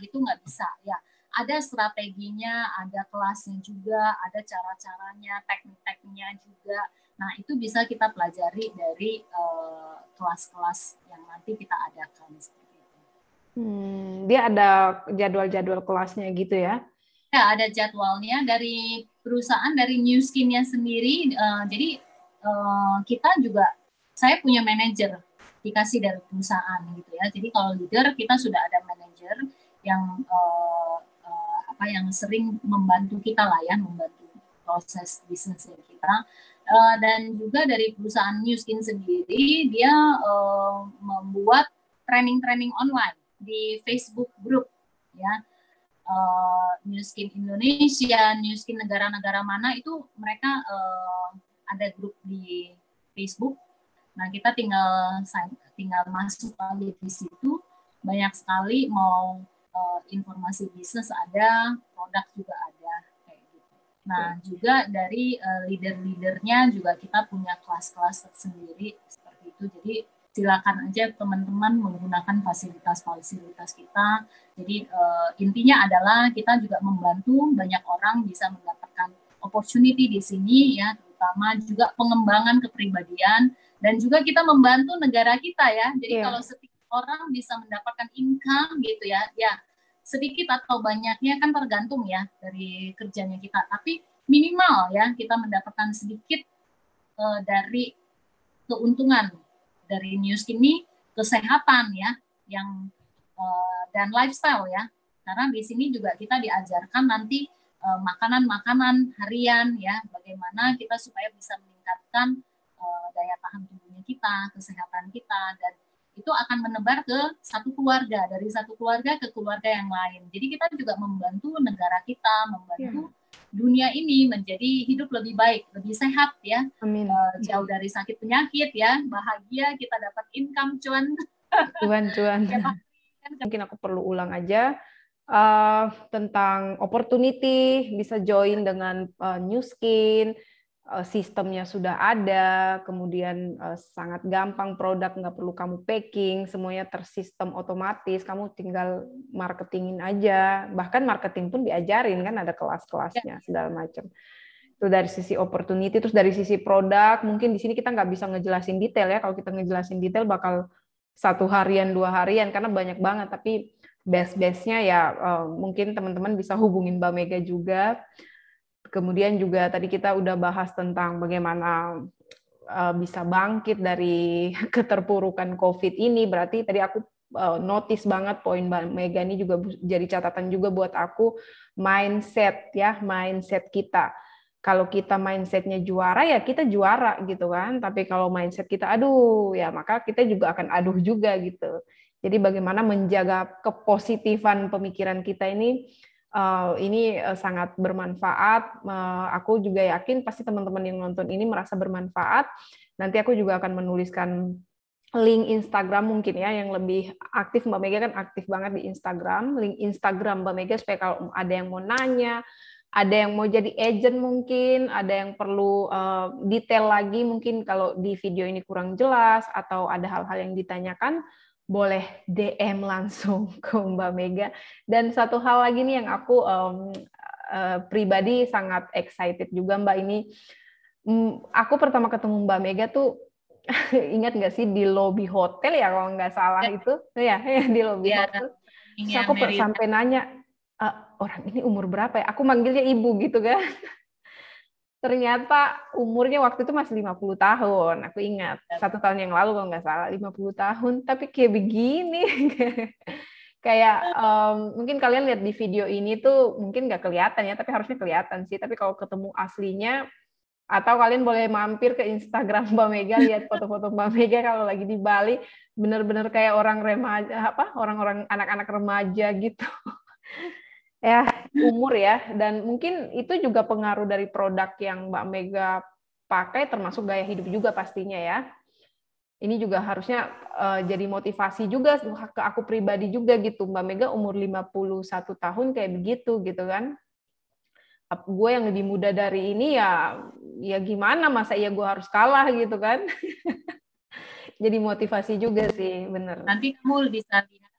gitu, nggak bisa ya. Ada strateginya, ada kelasnya juga, ada cara-caranya, teknik-tekniknya juga. Nah, itu bisa kita pelajari dari kelas-kelas yang nanti kita adakan seperti itu. Dia ada jadwal-jadwal kelasnya gitu ya? Ya, ada jadwalnya dari perusahaan, dari New Skin-nya sendiri. Jadi kita juga, saya punya manajer dikasih dari perusahaan gitu ya. Jadi kalau leader kita sudah ada manajer yang yang sering membantu kita lah ya, membantu proses bisnis kita. Dan juga dari perusahaan New Skin sendiri, dia membuat training-training online di Facebook group ya. New Skin Indonesia, New Skin negara-negara mana itu mereka ada grup di Facebook. Nah, kita tinggal masuk aja di situ. Banyak sekali mau informasi bisnis ada, produk juga ada kayak gitu. Nah, juga dari leader-leadernya juga kita punya kelas-kelas tersendiri seperti itu. Jadi silakan aja teman-teman menggunakan fasilitas-fasilitas kita. Jadi intinya adalah kita juga membantu banyak orang bisa mendapatkan opportunity di sini ya, terutama juga pengembangan kepribadian dan juga kita membantu negara kita ya. Jadi kalau setiap orang bisa mendapatkan income gitu ya, ya sedikit atau banyaknya kan tergantung ya dari kerjanya kita. Tapi minimal ya kita mendapatkan sedikit dari keuntungan dari New Skin ini, kesehatan ya, yang dan lifestyle ya. Karena di sini juga kita diajarkan nanti makanan-makanan harian ya, bagaimana kita supaya bisa meningkatkan daya tahan tubuhnya kita, kesehatan kita, dan itu akan menebar ke satu keluarga, dari satu keluarga ke keluarga yang lain. Jadi kita juga membantu negara kita, membantu dunia ini menjadi hidup lebih baik, lebih sehat ya. Amin. Jauh dari sakit penyakit ya, bahagia, kita dapat income cuan. Cuan. Mungkin aku perlu ulang aja tentang opportunity, bisa join dengan New Skin, sistemnya sudah ada, kemudian sangat gampang, produk nggak perlu kamu packing, semuanya tersistem otomatis, kamu tinggal marketingin aja, bahkan marketing pun diajarin kan, ada kelas-kelasnya segala macam. Itu dari sisi opportunity. Terus dari sisi produk, mungkin di sini kita nggak bisa ngejelasin detail ya, kalau kita ngejelasin detail bakal 1 harian 2 harian karena banyak banget, tapi base-nya ya mungkin teman-teman bisa hubungin Mbak Mega juga. Kemudian juga tadi kita udah bahas tentang bagaimana bisa bangkit dari keterpurukan COVID ini. Berarti tadi aku notice banget poin Mbak Mega ini juga jadi catatan juga buat aku, mindset ya, mindset kita. Kalau kita mindsetnya juara ya kita juara gitu kan. Tapi kalau mindset kita aduh ya maka kita juga akan aduh juga gitu. Jadi bagaimana menjaga kepositifan pemikiran kita ini sangat bermanfaat. Aku juga yakin pasti teman-teman yang nonton ini merasa bermanfaat. Nanti aku juga akan menuliskan link Instagram mungkin ya yang lebih aktif. Mbak Mega kan aktif banget di Instagram. Link Instagram Mbak Mega supaya kalau ada yang mau nanya, ada yang mau jadi agent mungkin, ada yang perlu detail lagi mungkin kalau di video ini kurang jelas atau ada hal-hal yang ditanyakan, boleh DM langsung ke Mbak Mega. Dan satu hal lagi nih yang aku pribadi sangat excited juga Mbak ini. Aku pertama ketemu Mbak Mega tuh ingat nggak sih di lobby hotel ya kalau nggak salah itu ya di lobby hotel. Terus aku sampai nanya orang ini umur berapa ya? Aku manggilnya ibu gitu kan. Ternyata umurnya waktu itu masih 50 tahun. Aku ingat, 1 tahun yang lalu kalau nggak salah, 50 tahun. Tapi kayak begini. Kayak mungkin kalian lihat di video ini tuh mungkin nggak kelihatan ya, tapi harusnya kelihatan sih. Tapi kalau ketemu aslinya, Atau kalian boleh mampir ke Instagram Mbak Mega, lihat foto-foto Mbak Mega kalau lagi di Bali, bener-bener kayak orang remaja, orang-orang anak-anak remaja gitu. Ya, umur ya, dan mungkin itu juga pengaruh dari produk yang Mbak Mega pakai, termasuk gaya hidup juga pastinya ya. Ini juga harusnya jadi motivasi juga ke aku pribadi juga gitu. Mbak Mega umur 51 tahun kayak begitu gitu kan. Gue yang lebih muda dari ini ya gimana, masa iya gue harus kalah gitu kan. Jadi motivasi juga sih, bener. Nanti kamu bisa lihat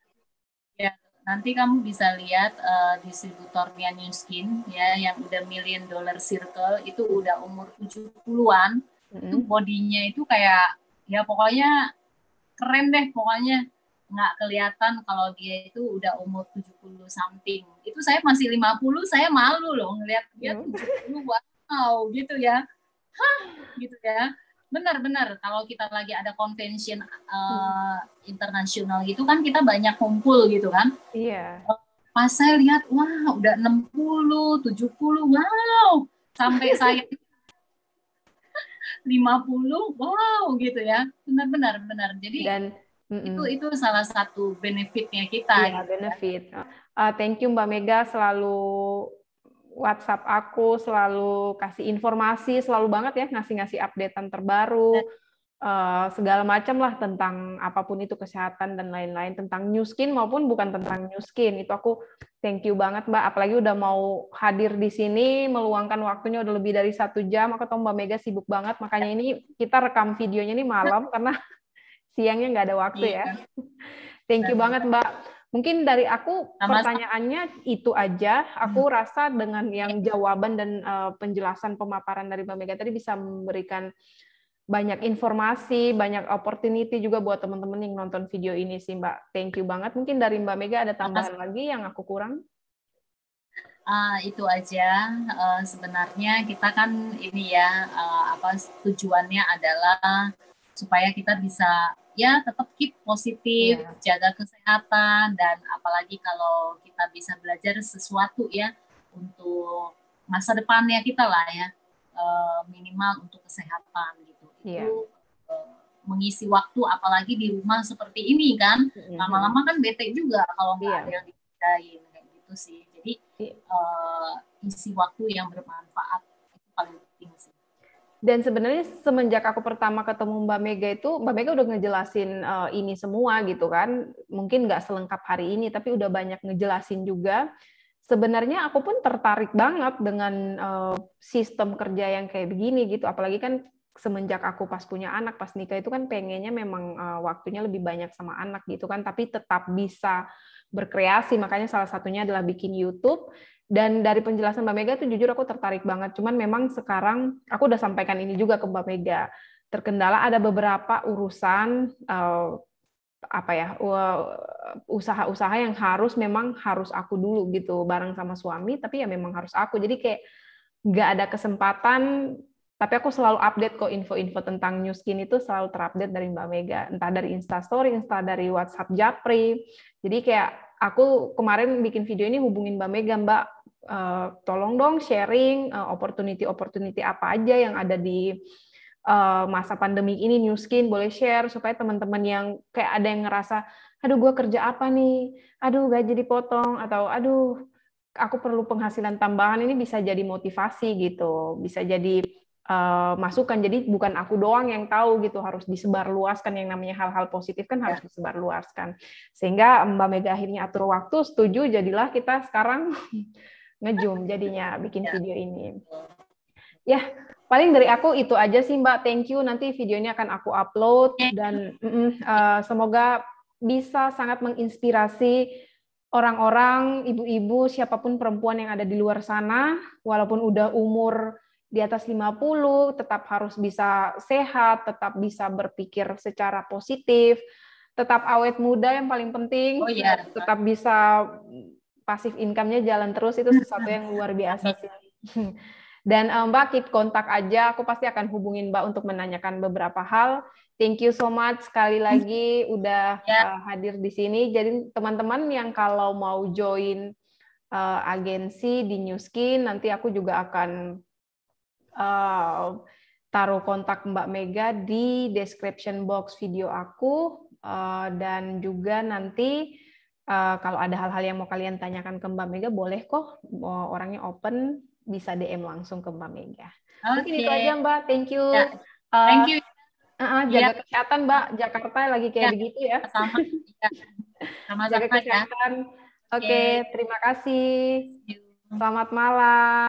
ya, nanti kamu bisa lihat distributornya New Skin ya yang udah $1 million circle itu udah umur 70-an. Itu bodinya itu kayak ya pokoknya keren deh, pokoknya nggak kelihatan kalau dia itu udah umur 70 something. Itu saya masih 50, saya malu loh ngelihat dia 70, wow gitu ya. Hah, gitu ya. Benar-benar kalau kita lagi ada convention internasional gitu kan kita banyak kumpul gitu kan. Iya. Pas saya lihat, wah udah 60, 70, wow. Sampai saya 50, wow gitu ya. Benar-benar. Jadi itu salah satu benefitnya kita. Iya, gitu. Benefit. Thank you Mbak Mega, selalu WhatsApp aku, selalu kasih informasi, selalu banget ya ngasih updatean terbaru, segala macam lah tentang apapun itu kesehatan dan lain-lain, tentang New Skin maupun bukan tentang New Skin. Itu aku thank you banget Mbak, apalagi udah mau hadir di sini, meluangkan waktunya udah lebih dari 1 jam. Aku tahu Mbak Mega sibuk banget, makanya ini kita rekam videonya ini malam karena siangnya nggak ada waktu ya. Thank you banget Mbak. Mungkin dari aku pertanyaannya itu aja. Aku rasa dengan yang jawaban dan penjelasan pemaparan dari Mbak Mega tadi bisa memberikan banyak informasi, banyak opportunity juga buat teman-teman yang nonton video ini sih Mbak. Thank you banget. Mungkin dari Mbak Mega ada tambahan lagi yang aku kurang? Itu aja. Sebenarnya kita kan ini ya, tujuannya adalah supaya kita bisa ya tetap keep positif, jaga kesehatan, dan apalagi kalau kita bisa belajar sesuatu ya untuk masa depannya kita lah ya, minimal untuk kesehatan gitu. Itu mengisi waktu, apalagi di rumah seperti ini kan, lama-lama kan bete juga kalau nggak ada yang dikerjain kayak gitu sih. Jadi isi waktu yang bermanfaat itu paling penting sih. Dan sebenarnya semenjak aku pertama ketemu Mbak Mega itu, Mbak Mega udah ngejelasin ini semua gitu kan. Mungkin nggak selengkap hari ini, tapi udah banyak ngejelasin juga. Sebenarnya aku pun tertarik banget dengan sistem kerja yang kayak begini gitu. Apalagi kan semenjak aku pas punya anak, pas nikah itu kan pengennya memang waktunya lebih banyak sama anak gitu kan. Tapi tetap bisa berkreasi, makanya salah satunya adalah bikin YouTube. Dan dari penjelasan Mbak Mega tuh jujur aku tertarik banget. Cuman memang sekarang aku udah sampaikan ini juga ke Mbak Mega. Terkendala ada beberapa urusan usaha-usaha yang memang harus aku dulu gitu bareng sama suami, tapi ya memang harus aku. Jadi kayak nggak ada kesempatan. Tapi aku selalu update kok info-info tentang New Skin itu selalu terupdate dari Mbak Mega. Entah dari Instastory, entah dari WhatsApp Japri. Jadi kayak aku kemarin bikin video ini hubungin Mbak Mega, Mbak, tolong dong sharing opportunity apa aja yang ada di masa pandemi ini, New Skin boleh share supaya teman-teman yang kayak ada yang ngerasa, aduh gue kerja apa nih, aduh gaji dipotong, atau aduh aku perlu penghasilan tambahan, ini bisa jadi motivasi gitu, bisa jadi masukan. Jadi bukan aku doang yang tahu gitu, harus disebarluaskan. Yang namanya hal-hal positif kan harus disebarluaskan. Sehingga Mbak Mega akhirnya atur waktu, setuju, jadilah kita sekarang nge-zoom jadinya bikin video ini. Ya, paling dari aku itu aja sih Mbak. Thank you. Nanti videonya akan aku upload dan semoga bisa sangat menginspirasi orang-orang, ibu-ibu, siapapun perempuan yang ada di luar sana, walaupun udah umur di atas 50, tetap harus bisa sehat, tetap bisa berpikir secara positif, tetap awet muda yang paling penting, tetap bisa pasif income-nya jalan terus, itu sesuatu yang luar biasa sih. Dan Mbak, keep kontak aja, aku pasti akan hubungin Mbak untuk menanyakan beberapa hal. Thank you so much sekali lagi udah hadir di sini. Jadi teman-teman yang kalau mau join agensi di New Skin, nanti aku juga akan taruh kontak Mbak Mega di description box video aku, dan juga nanti kalau ada hal-hal yang mau kalian tanyakan ke Mbak Mega, boleh kok, orangnya open, bisa DM langsung ke Mbak Mega. Mungkin itu aja Mbak, thank you. Ya, thank you. Jaga kesehatan Mbak, Jakarta lagi kayak begitu ya. Sama. Sama-sama jaga kesehatan. Oke, terima kasih. Selamat malam.